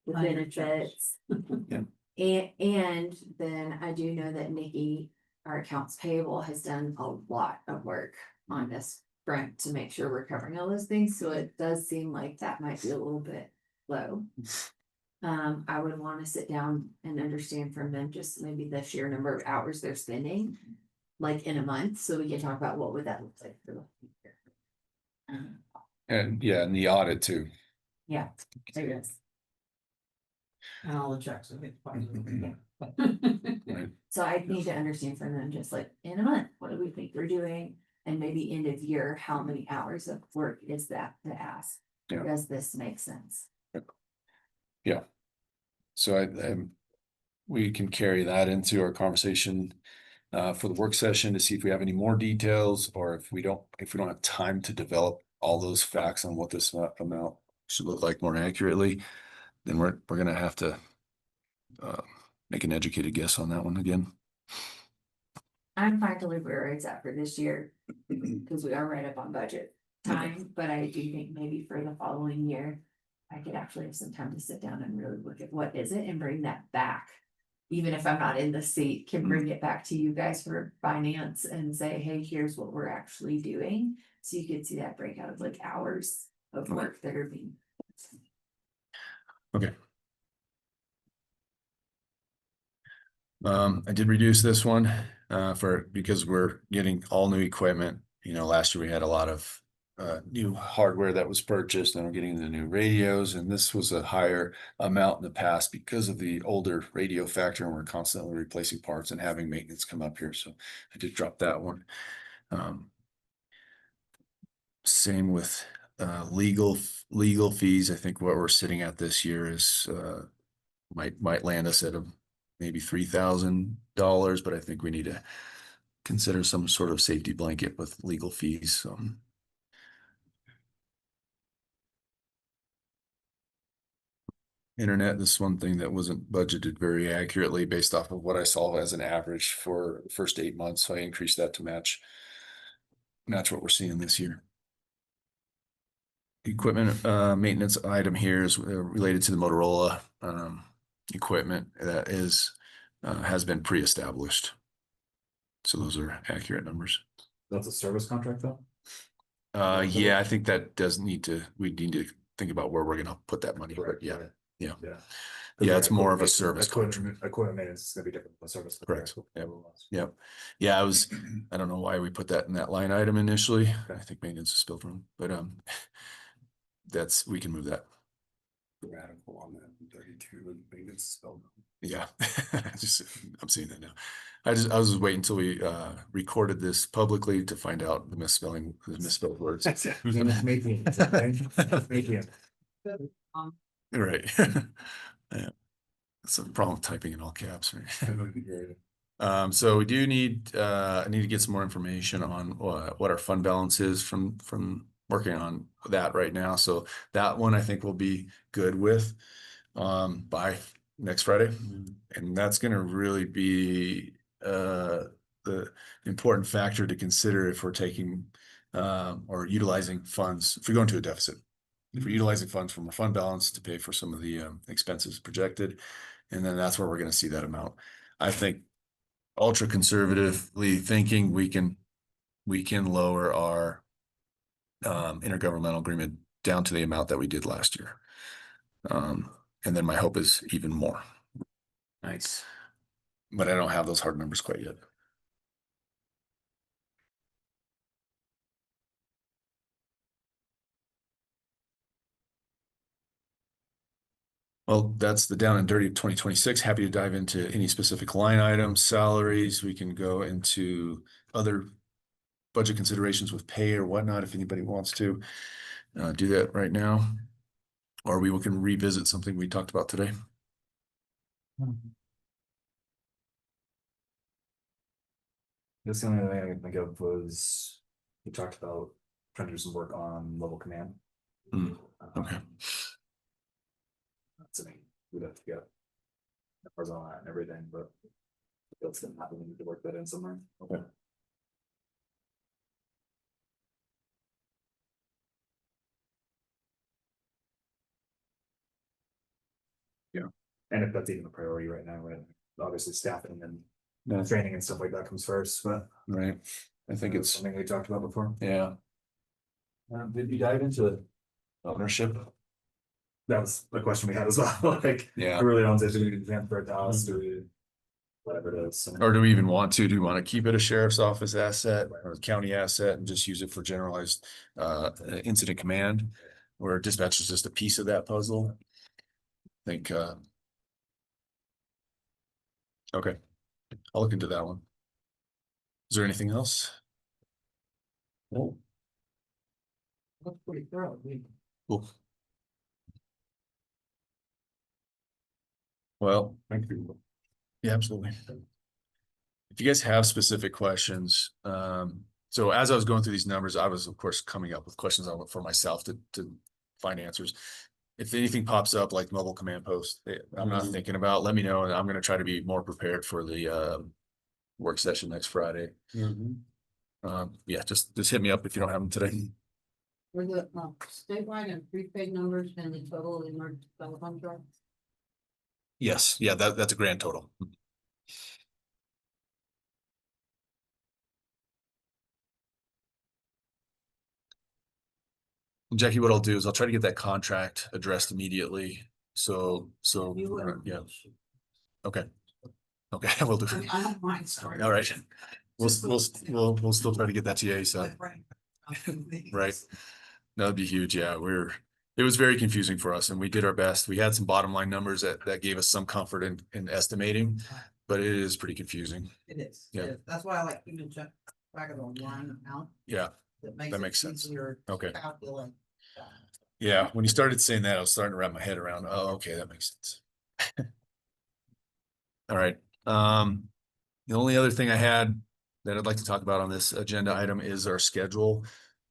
Speaker 5: The
Speaker 2: Finding the checks.
Speaker 5: benefits.
Speaker 1: Yeah.
Speaker 5: And then I do know that Nikki, our accounts payable, has done a lot of work on this front to make sure we're covering all those things, so it does seem like that might be a little bit low. I would wanna sit down and understand from them just maybe the sheer number of hours they're spending. Like in a month, so we can talk about what would that look like for the future.
Speaker 1: And yeah, and the audit too.
Speaker 5: Yeah, there it is.
Speaker 2: And all the checks. I think.
Speaker 1: Right.
Speaker 5: So I need to understand from them, just like in a month, what do we think we're doing? And maybe end of year, how many hours of work is that to ask?
Speaker 1: Yeah.
Speaker 5: Does this make sense?
Speaker 1: Yeah. So we can carry that into our conversation for the work session to see if we have any more details, or if we don't have time to develop all those facts on what this amount should look like more accurately, then we're gonna have to make an educated guess on that one again.
Speaker 5: I'm fine to leave where it's at for this year, because we are right up on budget time, but I do think maybe for the following year. I could actually have some time to sit down and really look at what is it and bring that back. Even if I'm not in the seat, can bring it back to you guys for finance and say, hey, here's what we're actually doing. So you could see that breakout of like hours of work that are being.
Speaker 1: Okay. I did reduce this one because we're getting all new equipment. You know, last year we had a lot of new hardware that was purchased, and we're getting the new radios, and this was a higher amount in the past because of the older radio factor, and we're constantly replacing parts and having maintenance come up here. So I did drop that one. Same with legal fees. I think what we're sitting at this year is might land us at maybe $3,000, but I think we need to consider some sort of safety blanket with legal fees. Internet, this is one thing that wasn't budgeted very accurately based off of what I saw as an average for the first 8 months. So I increased that to match what we're seeing this year. Equipment maintenance item here is related to the Motorola equipment that has been pre-established. So those are accurate numbers.
Speaker 3: That's a service contract though?
Speaker 1: Yeah, I think that does need to, we need to think about where we're gonna put that money, but yeah, yeah.
Speaker 3: Yeah.
Speaker 1: Yeah, it's more of a service contract.
Speaker 3: Equipment maintenance is gonna be different from a service.
Speaker 1: Correct.
Speaker 3: contract.
Speaker 1: Yep. Yeah, I don't know why we put that in that line item initially. I think maintenance is spilled from, but, we can move that.
Speaker 4: Radical on that 32 and maintenance spelled.
Speaker 1: Yeah, I'm seeing that now. I was just waiting until we, recorded this publicly to find out the misspelled words.
Speaker 3: Maybe. Maybe.
Speaker 1: Right. Yeah. That's a problem typing in all caps, right? So we do need, I need to get some more information on what our fund balance is from working on that right now. So that one I think we'll be good with, by next Friday. And that's gonna really be, the important factor to consider if we're taking, or utilizing funds, if we go into a deficit. If we're utilizing funds from our fund balance to pay for some of the, expenses projected, and then that's where we're gonna see that amount. I think ultra conservatively thinking we can lower our intergovernmental agreement down to the amount that we did last year. And then my hope is even more,
Speaker 6: Nice.
Speaker 1: but I don't have those hard numbers quite yet. Well, that's the down and dirty of 2026. Happy to dive into any specific line items, salaries. We can go into other budget considerations with pay or whatnot, if anybody wants to do that right now. Or we can revisit something we talked about today.
Speaker 3: This the only thing I can think of was, we talked about trying to do some work on level command.
Speaker 1: Okay.
Speaker 3: That's something we'd have to get numbers on that and everything, but that's gonna happen, we need to work that in somewhere.
Speaker 1: Okay. Yeah.
Speaker 3: And if that's even a priority right now, right? Obviously staffing and
Speaker 1: No.
Speaker 3: training and stuff like that comes first, but.
Speaker 1: Right. I think it's,
Speaker 3: something we talked about before.
Speaker 1: yeah.
Speaker 3: Did you dive into
Speaker 1: Ownership.
Speaker 3: that? Was a question we had as well, like,
Speaker 1: Yeah.
Speaker 3: I really don't say, do we transfer it to us, do we? Whatever it is.
Speaker 1: Or do we even want to? Do we want to keep it a sheriff's office asset or a county asset and just use it for generalized incident command? Where dispatch is just a piece of that puzzle? I think okay. I'll look into that one. Is there anything else? No.
Speaker 2: That's pretty thorough.
Speaker 1: Cool. Well, thank you. Yeah, absolutely. If you guys have specific questions, so as I was going through these numbers, I was of course coming up with questions for myself to find answers. If anything pops up like mobile command post, I'm not thinking about, let me know, and I'm gonna try to be more prepared for the work session next Friday. Yeah, just hit me up if you don't have them today.
Speaker 2: Were the statewide and prepaid numbers and the total emergency telephone charge?
Speaker 1: Yes, yeah, that's a grand total. Jackie, what I'll do is I'll try to get that contract addressed immediately. So,
Speaker 2: You would.
Speaker 1: yeah, okay. Okay, we'll do.
Speaker 2: I mean, I don't mind, sorry.
Speaker 1: All right. We'll still try to get that to you, so. Right. That'd be huge. Yeah, it was very confusing for us and we did our best. We had some bottom line numbers that gave us some comfort in estimating, but it is pretty confusing.
Speaker 2: It is.
Speaker 1: Yeah.
Speaker 2: It is. That's why I like keeping track of the line amount.
Speaker 1: Yeah,
Speaker 2: That
Speaker 1: that makes
Speaker 2: it
Speaker 1: sense.
Speaker 2: easier to
Speaker 1: Okay.
Speaker 2: calculate.
Speaker 1: yeah. When you started saying that, I was starting to wrap my head around, oh, okay, that makes sense. All right. The only other thing I had that I'd like to talk about on this agenda item is our schedule.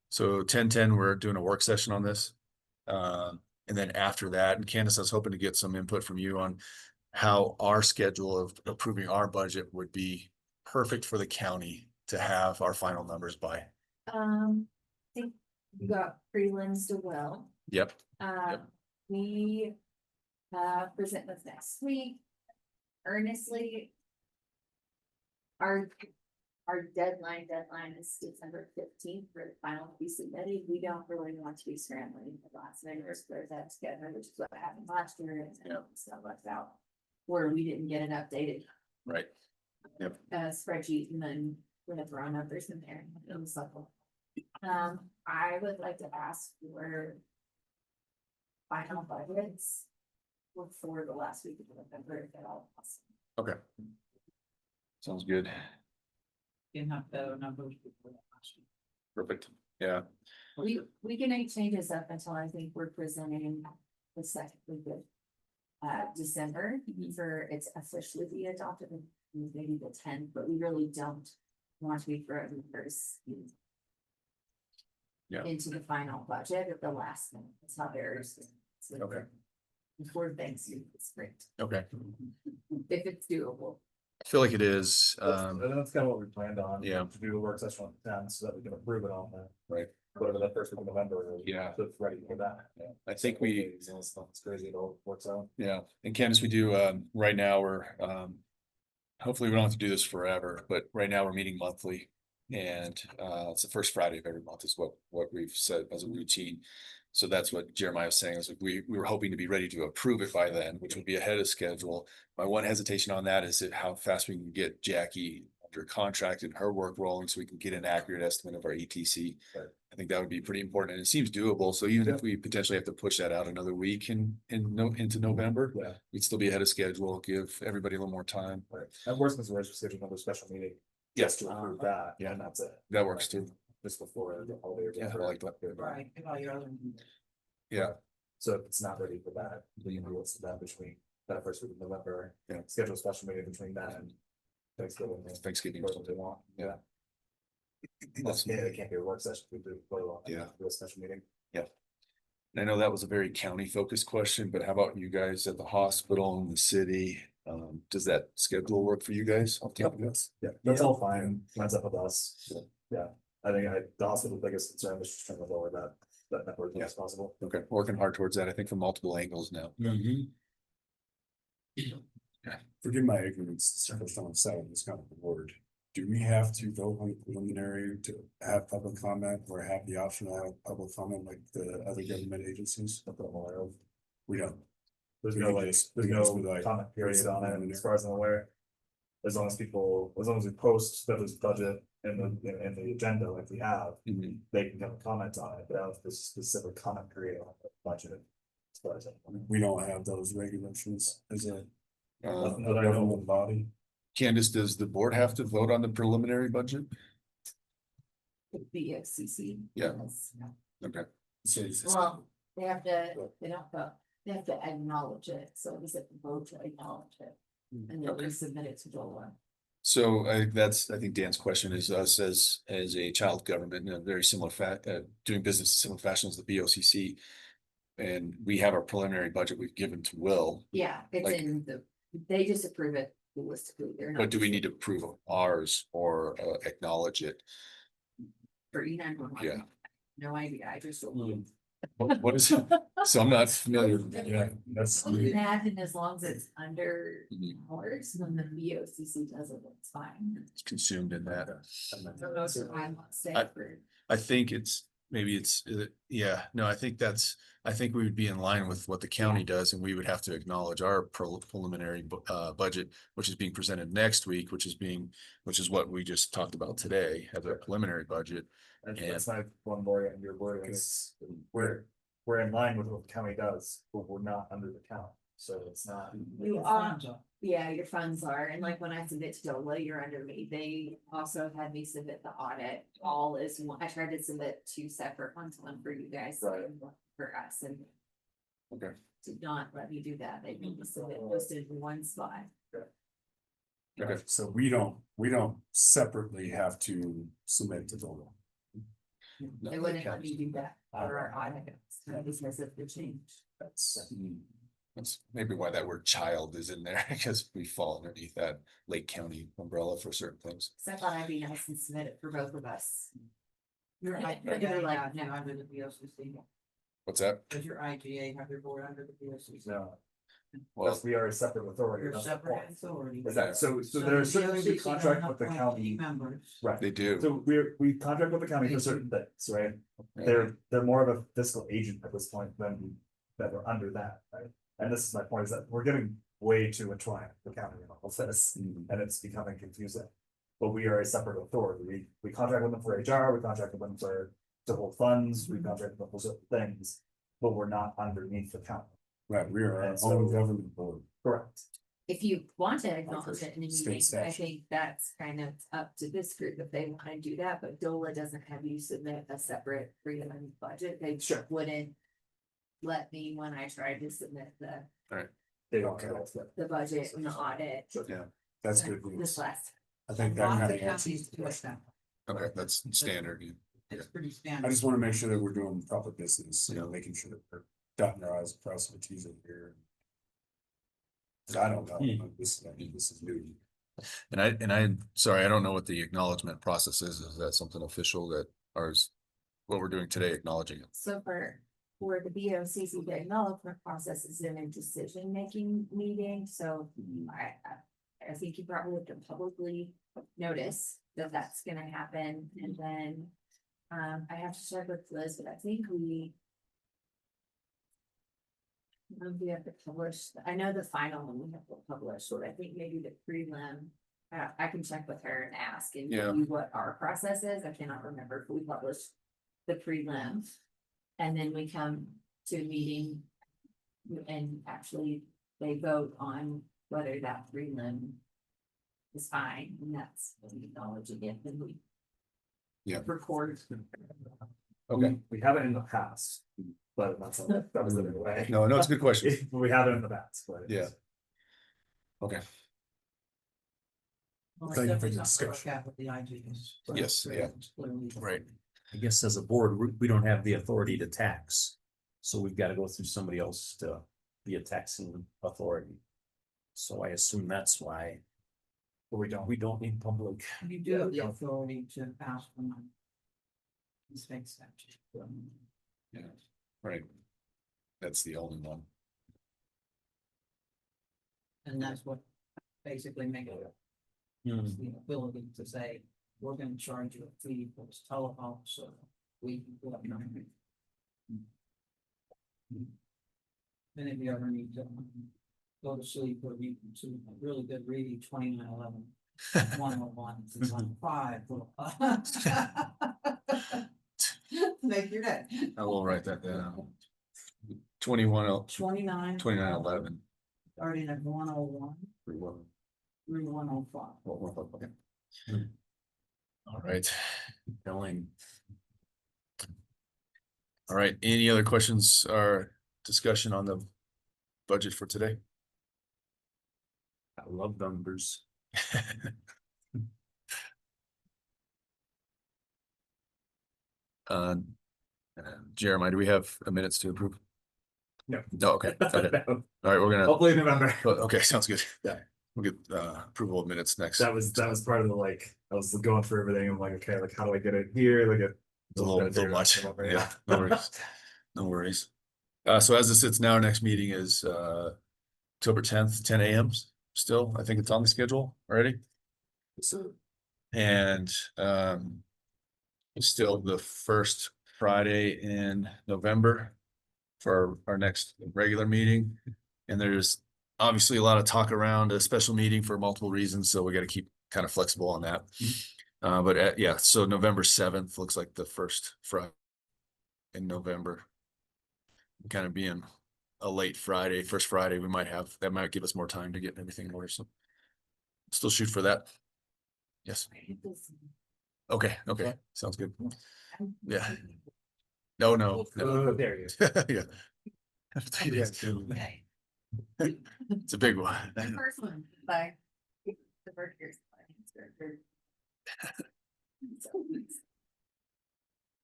Speaker 1: So 10/10, we're doing a work session on this. And then after that, and Candace, I was hoping to get some input from you on how our schedule of approving our budget would be perfect for the county to have our final numbers by.
Speaker 5: I think you got prelims to well.
Speaker 1: Yep.
Speaker 5: We present this next week. Earnestly. Our our deadline is December 15th for the final to be submitted. We don't really want to be scrambling at the last minute to put that together, which is what happened last year and stuff like that. Where we didn't get an updated
Speaker 1: Right.
Speaker 5: spreadsheet and then we had thrown numbers in there. It was like, I would like to ask for final budgets before the last week of November, if at all possible.
Speaker 1: Okay. Sounds good.
Speaker 2: Can have better numbers before that last week.
Speaker 1: Perfect. Yeah.
Speaker 5: We can make changes up until I think we're presenting the second week of December for it's officially be adopted, maybe the 10th, but we really don't want to be throwing first
Speaker 1: Yeah.
Speaker 5: into the final budget at the last minute. It's not very.
Speaker 1: Okay.
Speaker 5: Before Thanksgiving, it's great,
Speaker 1: Okay.
Speaker 5: if it's doable.
Speaker 1: I feel like it is.
Speaker 3: That's kind of what we planned on.
Speaker 1: yeah.
Speaker 3: To do a work session on the 10th so that we can approve it on the.
Speaker 1: Right.
Speaker 3: Whatever that first week of November.
Speaker 1: Yeah.
Speaker 3: So it's ready for that.
Speaker 1: I think we,
Speaker 3: It's crazy, it all works out.
Speaker 1: yeah, and Candace, we do, right now, we're, hopefully we don't have to do this forever, but right now we're meeting monthly. And, it's the first Friday of every month is what we've said as a routine. So that's what Jeremiah was saying, is like we were hoping to be ready to approve it by then, which would be ahead of schedule. My one hesitation on that is that how fast we can get Jackie under contract and her work rolling so we can get an accurate estimate of our ETC.
Speaker 3: Right.
Speaker 1: I think that would be pretty important, and it seems doable. So even if we potentially have to push that out another week into November,
Speaker 3: Yeah.
Speaker 1: we'd still be ahead of schedule, give everybody a little more time.
Speaker 3: Right. And worst comes to worst, we schedule another special meeting.
Speaker 1: Yes.
Speaker 3: Just to approve that.
Speaker 1: Yeah.
Speaker 3: And that's it.
Speaker 1: That works too.
Speaker 3: Just before the holiday.
Speaker 1: Yeah, I like that.
Speaker 2: Right, and all your other.
Speaker 1: Yeah.
Speaker 3: So if it's not ready for that, we can do what's that between that first week of November.
Speaker 1: Yeah.
Speaker 3: Schedule a special meeting between that and. Thanksgiving.
Speaker 1: Thanksgiving.
Speaker 3: Or what they want, yeah.
Speaker 1: Awesome.
Speaker 3: Yeah, it can't be a work session, we do quite a lot.
Speaker 1: Yeah.
Speaker 3: Do a special meeting.
Speaker 1: And I know that was a very county focused question, but how about you guys at the hospital and the city? Does that schedule work for you guys?
Speaker 3: Yeah, that's all fine, lines up with us. Yeah, I think the hospital's biggest concern was just trying to lower that network as possible.
Speaker 1: Okay, working hard towards that, I think from multiple angles now.
Speaker 4: Forgive my ignorance, it's the first time I've sat on this kind of board. Do we have to vote on preliminary to have public comment or have the option to have public comment like the other government agencies?
Speaker 3: Not that I'm aware of.
Speaker 4: We don't.
Speaker 3: There's
Speaker 4: We
Speaker 3: no
Speaker 4: can
Speaker 3: like,
Speaker 4: just-
Speaker 3: there's
Speaker 4: we can just
Speaker 3: no
Speaker 4: be like,
Speaker 3: comment period
Speaker 4: here's
Speaker 3: on it,
Speaker 4: something
Speaker 3: as far as I'm aware. As long as we post that there's budget in the agenda like we have,
Speaker 1: Mhm.
Speaker 3: they can come and comment on it, but I don't know if there's a specific comment period on the budget. As far as I'm
Speaker 4: We don't have those regulations as a
Speaker 1: Uh,
Speaker 3: That I know of.
Speaker 4: government body.
Speaker 1: Candace, does the board have to vote on the preliminary budget?
Speaker 5: The BOCC.
Speaker 1: Yeah.
Speaker 5: Yes.
Speaker 1: Okay,
Speaker 4: So it's-
Speaker 5: Well, they have to, they don't vote, they have to acknowledge it, so it's a vote to acknowledge it. And then
Speaker 1: Okay.
Speaker 5: we submit it to DOLA.
Speaker 1: so I think Dan's question is us as a child government in a very similar doing business in similar fashion as the BOCC. And we have our preliminary budget we've given to Will,
Speaker 5: Yeah, it's
Speaker 1: Like-
Speaker 5: in they just approve it holistically, they're not.
Speaker 1: but do we need to approve of ours or acknowledge it?
Speaker 5: For E911.
Speaker 1: Yeah.
Speaker 5: No idea, I just.
Speaker 1: What is it? So I'm not familiar.
Speaker 3: Yeah, that's.
Speaker 5: Imagine as long as it's under
Speaker 1: Mhm.
Speaker 5: ours, then the BOCC does it, it's fine.
Speaker 1: It's consumed in that.
Speaker 5: So most of mine won't stay
Speaker 1: I-
Speaker 5: for.
Speaker 1: I think I think we would be in line with what the county does, and we would have to acknowledge our preliminary budget, which is being presented next week, which is what we just talked about today as a preliminary budget.
Speaker 3: And that's not one more in your wording, is we're in line with what the county does, but we're not under the count, so it's not.
Speaker 5: You are, yeah, your funds are, and like when I submit to DOLA, you're under me, they also had me submit the audit, all is one, I tried to submit two separate ones, one for you guys.
Speaker 3: Right.
Speaker 5: and one for us, and
Speaker 1: Okay.
Speaker 5: did not let me do that, they made me submit just in one spot.
Speaker 1: Okay.
Speaker 4: So we don't separately have to submit to DOLA.
Speaker 5: They wouldn't let me do that for our audit, so because of the change.
Speaker 1: That's maybe why that word child is in there, because we fall underneath that Lake County umbrella for certain things.
Speaker 5: So I thought I'd be nice and submit it for both of us.
Speaker 2: Your
Speaker 5: Yeah,
Speaker 2: IGA
Speaker 5: they're like,
Speaker 2: have you
Speaker 5: no.
Speaker 2: under the BOCC,
Speaker 1: What's that?
Speaker 2: does your IGA have your board under the BOCC?
Speaker 3: No,
Speaker 1: Well,
Speaker 3: Because we are a separate authority.
Speaker 2: You're a
Speaker 3: that's the
Speaker 2: separate
Speaker 3: point.
Speaker 2: authority.
Speaker 3: Is that, so there are certain things we
Speaker 2: DOCC can
Speaker 3: contract with the
Speaker 2: appoint
Speaker 3: county,
Speaker 2: Members.
Speaker 3: right?
Speaker 1: they do.
Speaker 3: So we contract with the county for certain things, right? They're more of a fiscal agent at this point than that we're under that, right? And this is my point, is that we're getting way too entwined, the county and all of this, and it's becoming confusing. But we are a separate authority, we contract with them for HR, we contract with them for to hold funds, we contract with them for certain things. But we're not underneath the county.
Speaker 4: Right, we are our
Speaker 3: And
Speaker 4: own
Speaker 3: so-
Speaker 4: government board.
Speaker 3: Correct.
Speaker 5: If you want to acknowledge it in a
Speaker 4: State
Speaker 5: meeting, I
Speaker 4: statute.
Speaker 5: think that's kind of up to this group if they wanna do that, but DOLA doesn't have you submit a separate freedom and budget, they
Speaker 3: Sure.
Speaker 5: wouldn't. Let me when I tried to submit
Speaker 3: They don't
Speaker 4: Okay.
Speaker 3: care. That's it.
Speaker 5: the budget and the audit.
Speaker 4: That's good
Speaker 5: This
Speaker 4: news.
Speaker 5: last,
Speaker 4: I think that
Speaker 2: Lots
Speaker 4: kind
Speaker 2: of
Speaker 4: of
Speaker 2: counties
Speaker 4: answers.
Speaker 2: do it that way.
Speaker 1: Okay, that's standard.
Speaker 2: It's pretty
Speaker 4: I
Speaker 2: standard.
Speaker 4: just wanna make sure that we're doing proper business, you know, making sure that we're dotting our i's, crossing our t's in here. 'Cause I don't know, this is new.
Speaker 1: Sorry, I don't know what the acknowledgement process is. Is that something official that ours, what we're doing today, acknowledging it?
Speaker 5: so for the BOCC, the acknowledgement process is in a decision-making meeting, so I think you probably have to publicly notice that that's gonna happen, and then I have to check with Liz, but I think we have to publish, I know the final one we have to publish, but I think maybe the prelim, I can check with her and ask and
Speaker 1: Yeah.
Speaker 5: give you what our process is, I cannot remember if we publish the prelim. And then we come to a meeting and actually they vote on whether that prelim is fine, and that's what we acknowledge again, then we
Speaker 1: Yeah.
Speaker 5: record.
Speaker 1: Okay,
Speaker 3: We have it in the past, but that's, that was the other way.
Speaker 1: no, it's a good question.
Speaker 3: We have it in the past, but.
Speaker 1: Yeah. Okay,
Speaker 2: Well,
Speaker 4: Thank you for
Speaker 2: definitely
Speaker 4: the
Speaker 2: something to look
Speaker 4: discussion.
Speaker 2: at with the IGs.
Speaker 1: Yes, yeah.
Speaker 2: Clearly.
Speaker 1: right.
Speaker 6: I guess as a board, we don't have the authority to tax. So we've got to go through somebody else to be a taxing authority. So I assume that's why
Speaker 3: But we don't.
Speaker 6: need public.
Speaker 2: You do have the authority to pass the money. State statute.
Speaker 1: Yeah, right. That's the only one.
Speaker 2: And that's what basically makes it
Speaker 6: Hmm.
Speaker 2: the ability to say, we're gonna charge you a fee for this telephone, so we can put up numbers. And if you ever need to go to sleep or you can see a really good reading, 2911, 101, 105. Make your day.
Speaker 1: I will write that down. 2911.
Speaker 2: 29. Starting at 101 through 105.
Speaker 1: All right. Billing. All right, any other questions or discussion on the budget for today?
Speaker 6: I love numbers.
Speaker 1: Jeremiah, do we have a minutes to approve?
Speaker 3: No.
Speaker 1: No, okay, okay. All right, we're gonna,
Speaker 3: Hopefully in November.
Speaker 1: okay, sounds good.
Speaker 3: Yeah.
Speaker 1: We'll get approval of minutes next.
Speaker 3: That was part of the, like, I was going through everything, I'm like, okay, like, how do I get it here, like it.
Speaker 1: It's a little much, yeah, no worries, no worries. So as it sits now, our next meeting is October 10th, 10 a.m. Still, I think it's on the schedule already.
Speaker 3: So,
Speaker 1: And it's still the first Friday in November for our next regular meeting. And there's obviously a lot of talk around a special meeting for multiple reasons, so we got to keep kind of flexible on that. But yeah, so November 7th looks like the first Friday in November. Kind of being a late Friday, first Friday, we might have, that might give us more time to get everything in order, so still shoot for that. Yes, okay, sounds good. Yeah. No.
Speaker 3: there you
Speaker 1: Yeah.
Speaker 2: Okay.
Speaker 1: It's a big one.
Speaker 5: The first one, by the first year's.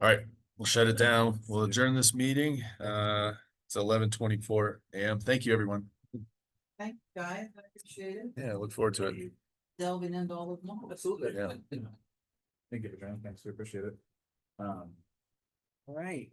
Speaker 1: All right, we'll shut it down. We'll adjourn this meeting. It's 11:24 a.m. Thank you, everyone.
Speaker 2: Thank you, guys, I appreciate it.
Speaker 1: Yeah, look forward to it.
Speaker 2: Delving into all of them.
Speaker 3: Absolutely.
Speaker 1: Yeah.
Speaker 3: Thank you, John, thanks, we appreciate it.
Speaker 6: All right.